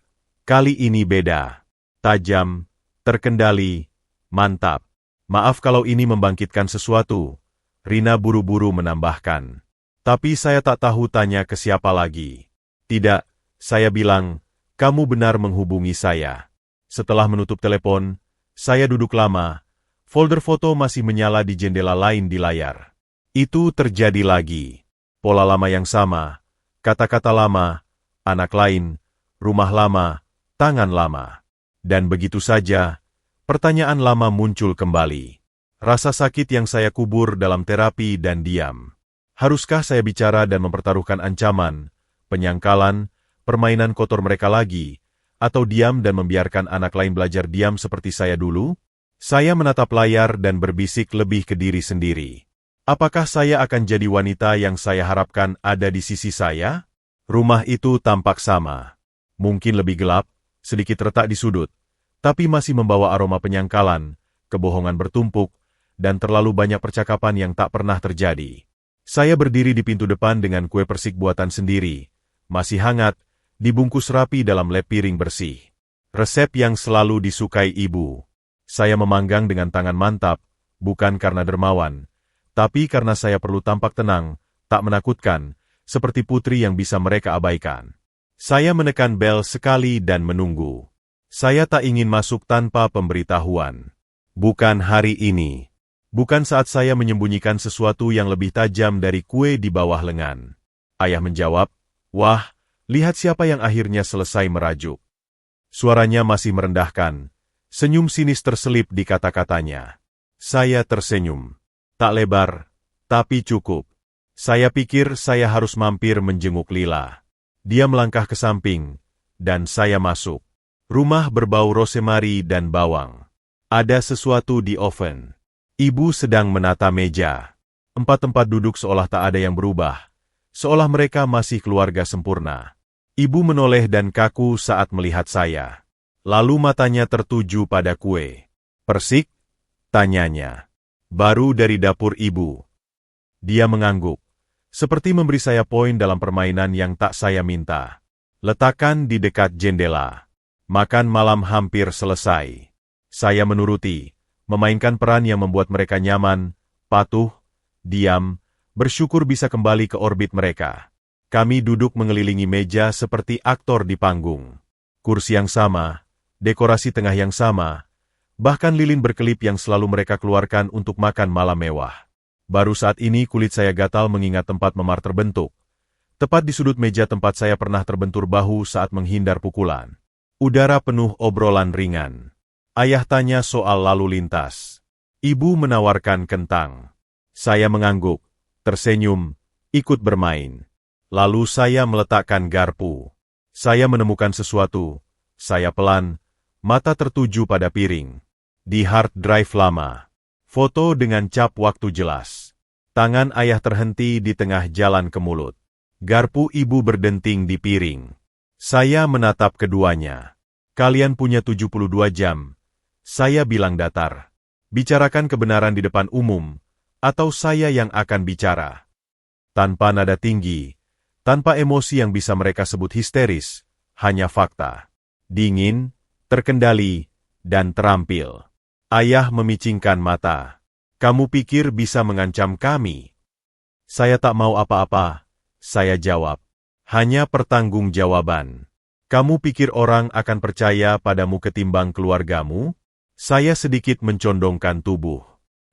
kali ini beda. Tajam, terkendali, mantap. "Maaf kalau ini membangkitkan sesuatu," Rina buru-buru menambahkan. Tapi saya tak tahu tanya ke siapa lagi. "Tidak," saya bilang, "kamu benar menghubungi saya." Setelah menutup telepon, saya duduk lama. Folder foto masih menyala di jendela lain di layar. Itu terjadi lagi. Pola lama yang sama, kata-kata lama, anak lain, rumah lama, tangan lama. Dan begitu saja, pertanyaan lama muncul kembali. Rasa sakit yang saya kubur dalam terapi dan diam. Haruskah saya bicara dan mempertaruhkan ancaman, penyangkalan, permainan kotor mereka lagi, atau diam dan membiarkan anak lain belajar diam seperti saya dulu? Saya menatap layar dan berbisik lebih ke diri sendiri. Apakah saya akan jadi wanita yang saya harapkan ada di sisi saya? Rumah itu tampak sama. Mungkin lebih gelap, sedikit retak di sudut, tapi masih membawa aroma penyangkalan, kebohongan bertumpuk, dan terlalu banyak percakapan yang tak pernah terjadi. Saya berdiri di pintu depan dengan kue persik buatan sendiri, masih hangat, dibungkus rapi dalam lap piring bersih. Resep yang selalu disukai ibu. Saya memanggang dengan tangan mantap, bukan karena dermawan, tapi karena saya perlu tampak tenang, tak menakutkan, seperti Putri yang bisa mereka abaikan. Saya menekan bel sekali dan menunggu. Saya tak ingin masuk tanpa pemberitahuan. Bukan hari ini. Bukan saat saya menyembunyikan sesuatu yang lebih tajam dari kue di bawah lengan. Ayah menjawab, "Wah, lihat siapa yang akhirnya selesai merajuk." Suaranya masih merendahkan. Senyum sinis terselip di kata-katanya. Saya tersenyum. Tak lebar, tapi cukup. Saya pikir saya harus mampir menjenguk Lila. Dia melangkah ke samping, dan saya masuk. Rumah berbau rosemary dan bawang. Ada sesuatu di oven. Ibu sedang menata meja. Empat-empat duduk seolah tak ada yang berubah. Seolah mereka masih keluarga sempurna. Ibu menoleh dan kaku saat melihat saya. Lalu matanya tertuju pada kue. "Persik?" tanyanya. "Baru dari dapur ibu." Dia mengangguk. Seperti memberi saya poin dalam permainan yang tak saya minta. "Letakkan di dekat jendela." Makan malam hampir selesai. Saya menuruti, memainkan peran yang membuat mereka nyaman, patuh, diam, bersyukur bisa kembali ke orbit mereka. Kami duduk mengelilingi meja seperti aktor di panggung. Kursi yang sama, dekorasi tengah yang sama, bahkan lilin berkelip yang selalu mereka keluarkan untuk makan malam mewah. Baru saat ini kulit saya gatal mengingat tempat memar terbentuk. Tepat di sudut meja tempat saya pernah terbentur bahu saat menghindar pukulan. Udara penuh obrolan ringan. Ayah tanya soal lalu lintas. Ibu menawarkan kentang. Saya mengangguk, tersenyum, ikut bermain. Lalu saya meletakkan garpu. Saya menemukan sesuatu. Saya pelan, mata tertuju pada piring. Di hard drive lama. Foto dengan cap waktu jelas. Tangan ayah terhenti di tengah jalan ke mulut. Garpu ibu berdenting di piring. Saya menatap keduanya. Kalian punya 72 jam. Saya bilang datar. Bicarakan kebenaran di depan umum, atau saya yang akan bicara. Tanpa nada tinggi, tanpa emosi yang bisa mereka sebut histeris, hanya fakta. Dingin, terkendali, dan terampil. Ayah memicingkan mata. Kamu pikir bisa mengancam kami? Saya tak mau apa-apa, saya jawab. Hanya pertanggungjawaban. Kamu pikir orang akan percaya padamu ketimbang keluargamu? Saya sedikit mencondongkan tubuh.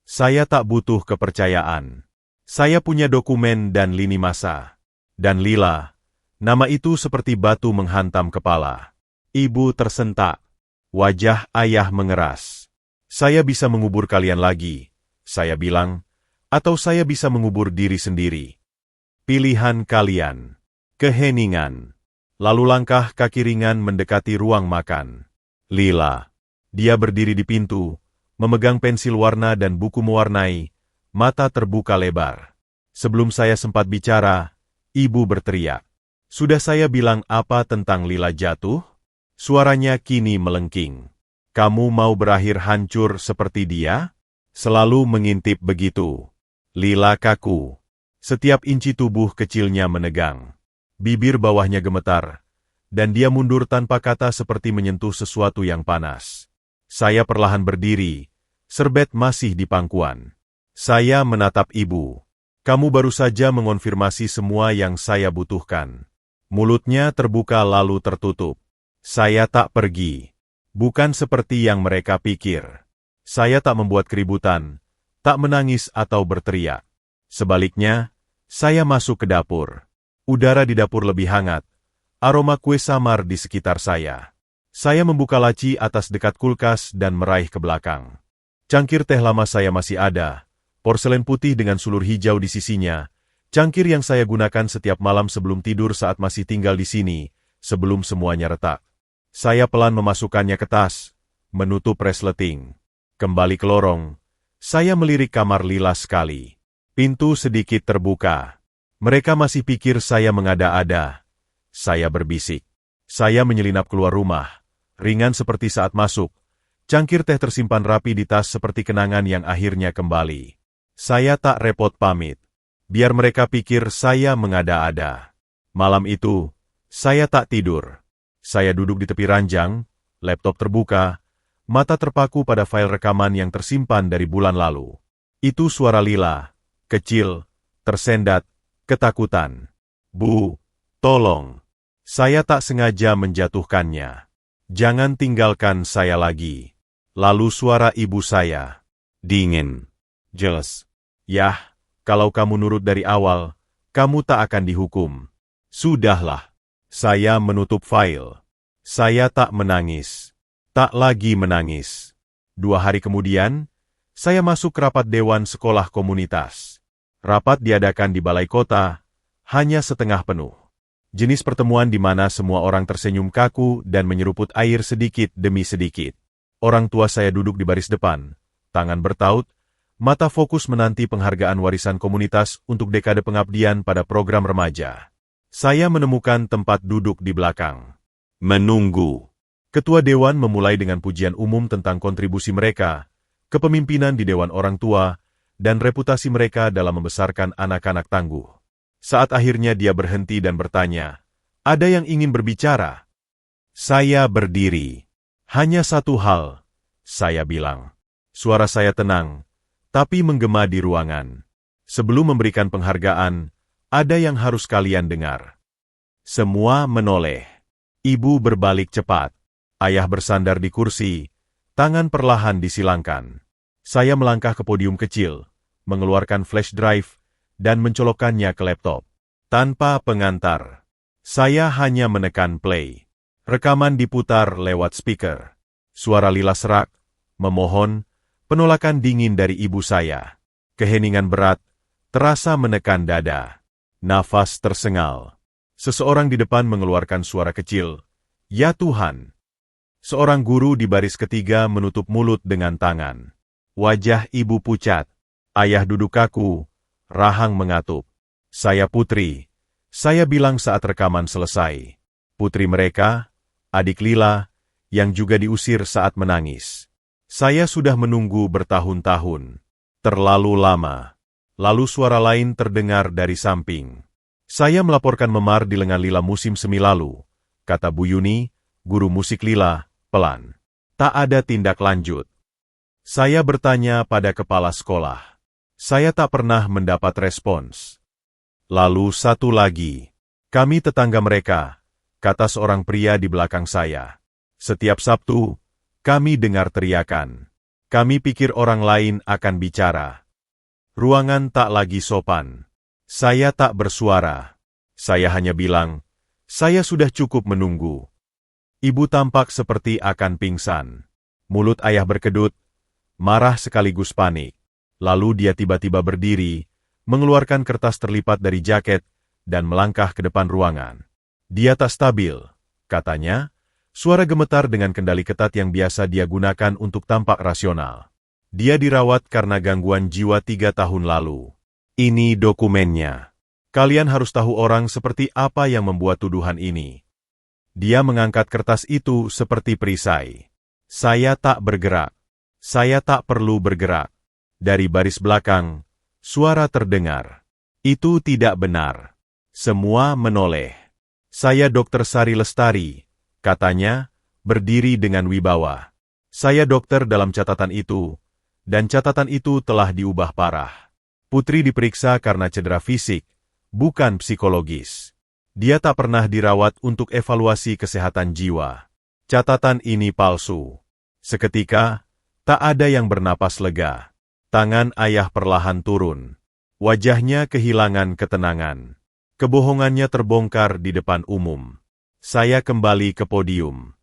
Saya tak butuh kepercayaan. Saya punya dokumen dan lini masa. Dan Lila, nama itu seperti batu menghantam kepala. Ibu tersentak. Wajah ayah mengeras. Saya bisa mengubur kalian lagi, saya bilang, atau saya bisa mengubur diri sendiri. Pilihan kalian. Keheningan. Lalu langkah kaki ringan mendekati ruang makan. Lila. Dia berdiri di pintu, memegang pensil warna dan buku mewarnai, mata terbuka lebar. Sebelum saya sempat bicara, ibu berteriak. Sudah saya bilang apa tentang Lila jatuh? Suaranya kini melengking. Kamu mau berakhir hancur seperti dia? Selalu mengintip begitu. Lila kaku. Setiap inci tubuh kecilnya menegang. Bibir bawahnya gemetar, dan dia mundur tanpa kata seperti menyentuh sesuatu yang panas. Saya perlahan berdiri, serbet masih di pangkuan. Saya menatap ibu. Kamu baru saja mengonfirmasi semua yang saya butuhkan. Mulutnya terbuka lalu tertutup. Saya tak pergi. Bukan seperti yang mereka pikir. Saya tak membuat keributan, tak menangis atau berteriak. Sebaliknya, saya masuk ke dapur. Udara di dapur lebih hangat. Aroma kue samar di sekitar saya. Saya membuka laci atas dekat kulkas dan meraih ke belakang. Cangkir teh lama saya masih ada, porselen putih dengan sulur hijau di sisinya, cangkir yang saya gunakan setiap malam sebelum tidur saat masih tinggal di sini, sebelum semuanya retak. Saya pelan memasukkannya ke tas, menutup resleting. Kembali ke lorong, saya melirik kamar Lila sekali. Pintu sedikit terbuka. Mereka masih pikir saya mengada-ada. Saya berbisik. Saya menyelinap keluar rumah. Ringan seperti saat masuk, cangkir teh tersimpan rapi di tas seperti kenangan yang akhirnya kembali. Saya tak repot pamit, biar mereka pikir saya mengada-ada. Malam itu, saya tak tidur. Saya duduk di tepi ranjang, laptop terbuka, mata terpaku pada file rekaman yang tersimpan dari bulan lalu. Itu suara Lila, kecil, tersendat, ketakutan. Bu, tolong. Saya tak sengaja menjatuhkannya. Jangan tinggalkan saya lagi. Lalu suara ibu saya. Dingin. Jelas. Yah, kalau kamu nurut dari awal, kamu tak akan dihukum. Sudahlah. Saya menutup file. Saya tak menangis. Tak lagi menangis. 2 hari kemudian, saya masuk ke rapat Dewan Sekolah Komunitas. Rapat diadakan di Balai Kota, hanya setengah penuh. Jenis pertemuan di mana semua orang tersenyum kaku dan menyeruput air sedikit demi sedikit. Orang tua saya duduk di baris depan, tangan bertaut, mata fokus menanti penghargaan warisan komunitas untuk dekade pengabdian pada program remaja. Saya menemukan tempat duduk di belakang. Menunggu. Ketua Dewan memulai dengan pujian umum tentang kontribusi mereka, kepemimpinan di Dewan Orang Tua, dan reputasi mereka dalam membesarkan anak-anak tangguh. Saat akhirnya dia berhenti dan bertanya, "Ada yang ingin berbicara?" Saya berdiri. "Hanya satu hal," saya bilang. Suara saya tenang, tapi menggema di ruangan. Sebelum memberikan penghargaan, ada yang harus kalian dengar. Semua menoleh. Ibu berbalik cepat. Ayah bersandar di kursi, tangan perlahan disilangkan. Saya melangkah ke podium kecil, mengeluarkan flash drive, dan mencolokkannya ke laptop. Tanpa pengantar, saya hanya menekan play. Rekaman diputar lewat speaker. Suara Lila serak, memohon, penolakan dingin dari ibu saya. Keheningan berat, terasa menekan dada. Nafas tersengal. Seseorang di depan mengeluarkan suara kecil, "Ya Tuhan." Seorang guru di baris ketiga menutup mulut dengan tangan. Wajah ibu pucat. Ayah duduk kaku, rahang mengatup. "Saya Putri," saya bilang saat rekaman selesai. Putri mereka, adik Lila, yang juga diusir saat menangis. Saya sudah menunggu bertahun-tahun. Terlalu lama. Lalu suara lain terdengar dari samping. "Saya melaporkan memar di lengan Lila musim semi lalu," kata Bu Yuni, guru musik Lila, pelan. Tak ada tindak lanjut. Saya bertanya pada kepala sekolah. Saya tak pernah mendapat respons. Lalu satu lagi. "Kami tetangga mereka," kata seorang pria di belakang saya. "Setiap Sabtu, kami dengar teriakan. Kami pikir orang lain akan bicara." Ruangan tak lagi sopan. Saya tak bersuara. Saya hanya bilang, "Saya sudah cukup menunggu." Ibu tampak seperti akan pingsan. Mulut ayah berkedut, marah sekaligus panik. Lalu dia tiba-tiba berdiri, mengeluarkan kertas terlipat dari jaket, dan melangkah ke depan ruangan. "Dia tak stabil," katanya, suara gemetar dengan kendali ketat yang biasa dia gunakan untuk tampak rasional. "Dia dirawat karena gangguan jiwa 3 tahun lalu. Ini dokumennya. Kalian harus tahu orang seperti apa yang membuat tuduhan ini." Dia mengangkat kertas itu seperti perisai. Saya tak bergerak. Saya tak perlu bergerak. Dari baris belakang, suara terdengar. "Itu tidak benar." Semua menoleh. "Saya Dr. Sari Lestari," katanya, berdiri dengan wibawa. "Saya dokter dalam catatan itu, dan catatan itu telah diubah parah." Putri diperiksa karena cedera fisik, bukan psikologis. Dia tak pernah dirawat untuk evaluasi kesehatan jiwa. Catatan ini palsu. Seketika, tak ada yang bernapas lega. Tangan ayah perlahan turun. Wajahnya kehilangan ketenangan. Kebohongannya terbongkar di depan umum. Saya kembali ke podium.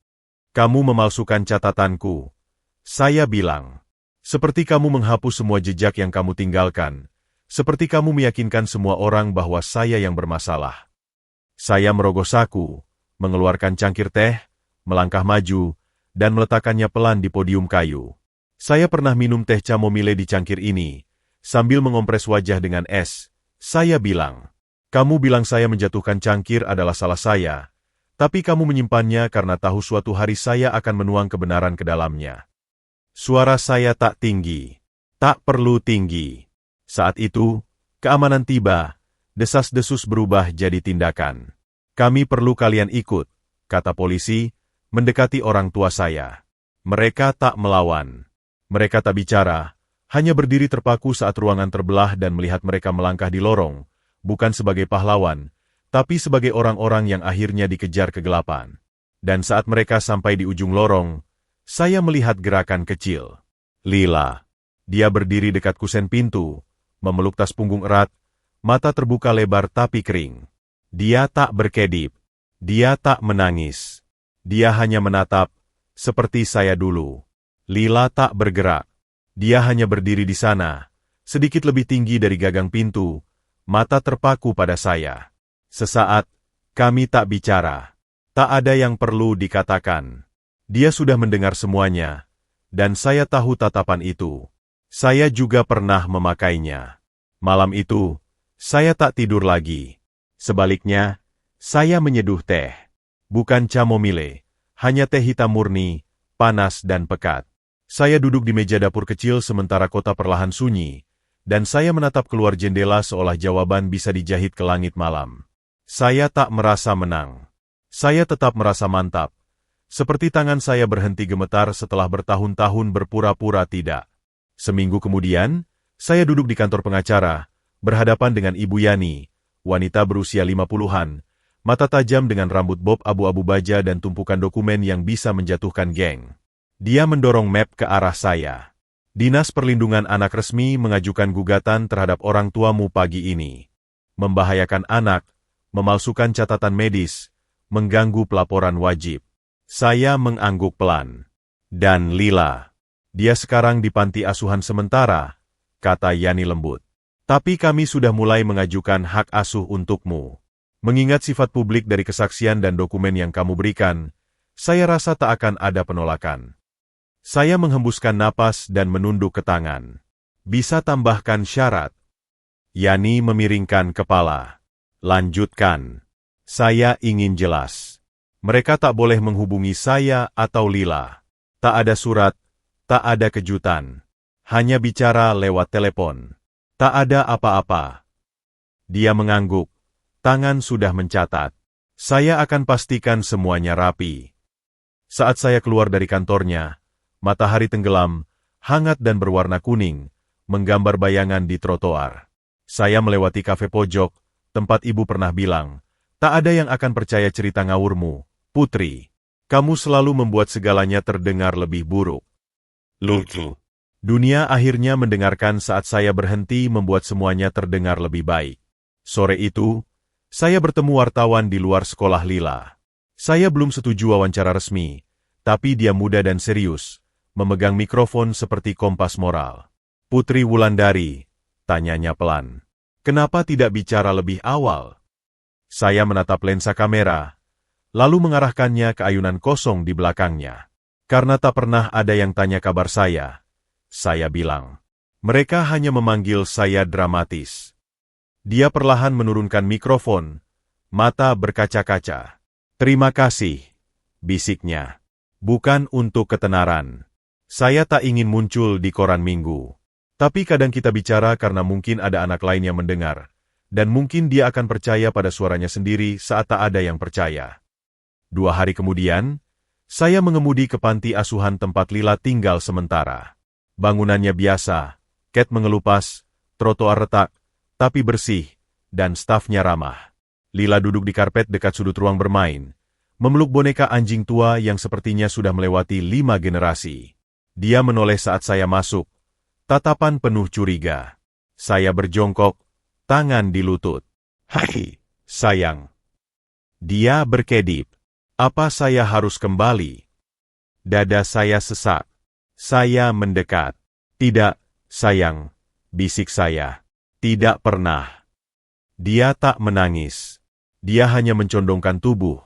"Kamu memalsukan catatanku," saya bilang. "Seperti kamu menghapus semua jejak yang kamu tinggalkan. Seperti kamu meyakinkan semua orang bahwa saya yang bermasalah." Saya merogoh saku, mengeluarkan cangkir teh, melangkah maju, dan meletakkannya pelan di podium kayu. "Saya pernah minum teh chamomile di cangkir ini, sambil mengompres wajah dengan es." Saya bilang, "Kamu bilang saya menjatuhkan cangkir adalah salah saya, tapi kamu menyimpannya karena tahu suatu hari saya akan menuang kebenaran ke dalamnya." Suara saya tak tinggi, tak perlu tinggi. Saat itu, keamanan tiba, desas-desus berubah jadi tindakan. "Kami perlu kalian ikut," kata polisi, mendekati orang tua saya. Mereka tak melawan. Mereka tak bicara, hanya berdiri terpaku saat ruangan terbelah dan melihat mereka melangkah di lorong, bukan sebagai pahlawan, tapi sebagai orang-orang yang akhirnya dikejar kegelapan. Dan saat mereka sampai di ujung lorong, saya melihat gerakan kecil. Lila. Dia berdiri dekat kusen pintu, memeluk tas punggung erat, mata terbuka lebar tapi kering. Dia tak berkedip. Dia tak menangis. Dia hanya menatap, seperti saya dulu. Lila tak bergerak. Dia hanya berdiri di sana, sedikit lebih tinggi dari gagang pintu, mata terpaku pada saya. Sesaat, kami tak bicara. Tak ada yang perlu dikatakan. Dia sudah mendengar semuanya, dan saya tahu tatapan itu. Saya juga pernah memakainya. Malam itu, saya tak tidur lagi. Sebaliknya, saya menyeduh teh. Bukan chamomile, hanya teh hitam murni, panas dan pekat. Saya duduk di meja dapur kecil sementara kota perlahan sunyi, dan saya menatap keluar jendela seolah jawaban bisa dijahit ke langit malam. Saya tak merasa menang. Saya tetap merasa mantap. Seperti tangan saya berhenti gemetar setelah bertahun-tahun berpura-pura tidak. Seminggu kemudian, saya duduk di kantor pengacara, berhadapan dengan Ibu Yani, wanita berusia 50-an, mata tajam dengan rambut bob abu-abu baja dan tumpukan dokumen yang bisa menjatuhkan geng. Dia mendorong map ke arah saya. Dinas Perlindungan Anak resmi mengajukan gugatan terhadap orang tuamu pagi ini. Membahayakan anak, memalsukan catatan medis, mengganggu pelaporan wajib. Saya mengangguk pelan. Dan Lila. Dia sekarang di panti asuhan sementara, kata Yani lembut. Tapi kami sudah mulai mengajukan hak asuh untukmu. Mengingat sifat publik dari kesaksian dan dokumen yang kamu berikan, saya rasa tak akan ada penolakan. Saya menghembuskan napas dan menunduk ke tangan. Bisa tambahkan syarat? Yani memiringkan kepala. Lanjutkan. Saya ingin jelas. Mereka tak boleh menghubungi saya atau Lila. Tak ada surat, tak ada kejutan. Hanya bicara lewat telepon. Tak ada apa-apa. Dia mengangguk. Tangan sudah mencatat. Saya akan pastikan semuanya rapi. Saat saya keluar dari kantornya, matahari tenggelam, hangat dan berwarna kuning, menggambar bayangan di trotoar. Saya melewati kafe pojok, tempat ibu pernah bilang, tak ada yang akan percaya cerita ngawurmu, Putri. Kamu selalu membuat segalanya terdengar lebih buruk. Lucu. Dunia akhirnya mendengarkan saat saya berhenti membuat semuanya terdengar lebih baik. Sore itu, saya bertemu wartawan di luar sekolah Lila. Saya belum setuju wawancara resmi, tapi dia muda dan serius, memegang mikrofon seperti kompas moral. Putri Wulandari, tanyanya pelan. Kenapa tidak bicara lebih awal? Saya menatap lensa kamera, lalu mengarahkannya ke ayunan kosong di belakangnya. Karena tak pernah ada yang tanya kabar saya bilang. Mereka hanya memanggil saya dramatis. Dia perlahan menurunkan mikrofon, mata berkaca-kaca. Terima kasih, bisiknya. Bukan untuk ketenaran. Saya tak ingin muncul di koran minggu. Tapi kadang kita bicara karena mungkin ada anak lain yang mendengar. Dan mungkin dia akan percaya pada suaranya sendiri saat tak ada yang percaya. 2 hari kemudian, saya mengemudi ke panti asuhan tempat Lila tinggal sementara. Bangunannya biasa, cat mengelupas, trotoar retak, tapi bersih, dan stafnya ramah. Lila duduk di karpet dekat sudut ruang bermain, memeluk boneka anjing tua yang sepertinya sudah melewati 5 generasi. Dia menoleh saat saya masuk, tatapan penuh curiga. Saya berjongkok, tangan di lutut. Hai, sayang. Dia berkedip. Apa saya harus kembali? Dada saya sesak. Saya mendekat. Tidak, sayang, bisik saya. Tidak pernah. Dia tak menangis. Dia hanya mencondongkan tubuh,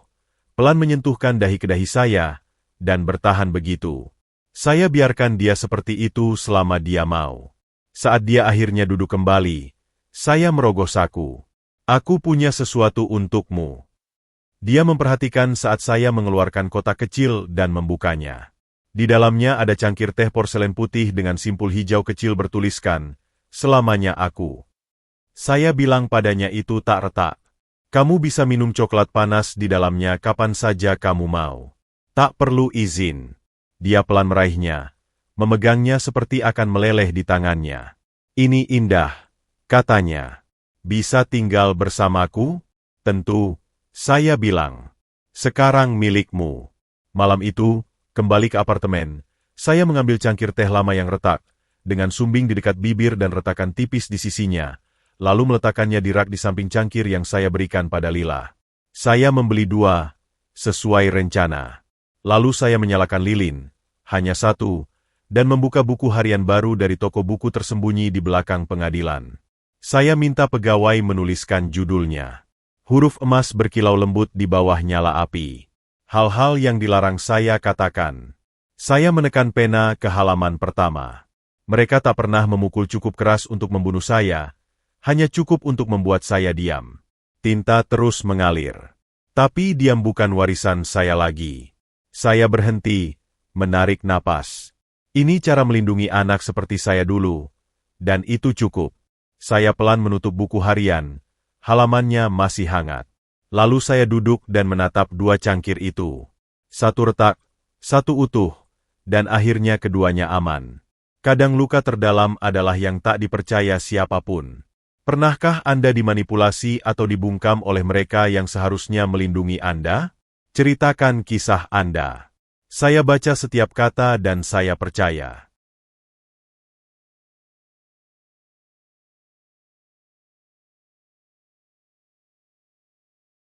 pelan menyentuhkan dahi ke dahi saya, dan bertahan begitu. Saya biarkan dia seperti itu selama dia mau. Saat dia akhirnya duduk kembali, saya merogoh saku. Aku punya sesuatu untukmu. Dia memperhatikan saat saya mengeluarkan kotak kecil dan membukanya. Di dalamnya ada cangkir teh porselen putih dengan simpul hijau kecil bertuliskan, "Selamanya aku." Saya bilang padanya itu tak retak. Kamu bisa minum coklat panas di dalamnya kapan saja kamu mau. Tak perlu izin. Dia pelan meraihnya, memegangnya seperti akan meleleh di tangannya. Ini indah, katanya. Bisa tinggal bersamaku? Tentu. Saya bilang, sekarang milikmu. Malam itu, kembali ke apartemen, saya mengambil cangkir teh lama yang retak, dengan sumbing di dekat bibir dan retakan tipis di sisinya, lalu meletakkannya di rak di samping cangkir yang saya berikan pada Lila. Saya membeli 2, sesuai rencana. Lalu saya menyalakan lilin, hanya 1, dan membuka buku harian baru dari toko buku tersembunyi di belakang pengadilan. Saya minta pegawai menuliskan judulnya. Huruf emas berkilau lembut di bawah nyala api. Hal-hal yang dilarang saya katakan. Saya menekan pena ke halaman pertama. Mereka tak pernah memukul cukup keras untuk membunuh saya, hanya cukup untuk membuat saya diam. Tinta terus mengalir. Tapi diam bukan warisan saya lagi. Saya berhenti, menarik napas. Ini cara melindungi anak seperti saya dulu, dan itu cukup. Saya pelan menutup buku harian. Halamannya masih hangat. Lalu saya duduk dan menatap 2 cangkir itu. 1 retak, 1 utuh, dan akhirnya keduanya aman. Kadang luka terdalam adalah yang tak dipercaya siapapun. Pernahkah Anda dimanipulasi atau dibungkam oleh mereka yang seharusnya melindungi Anda? Ceritakan kisah Anda. Saya baca setiap kata dan saya percaya.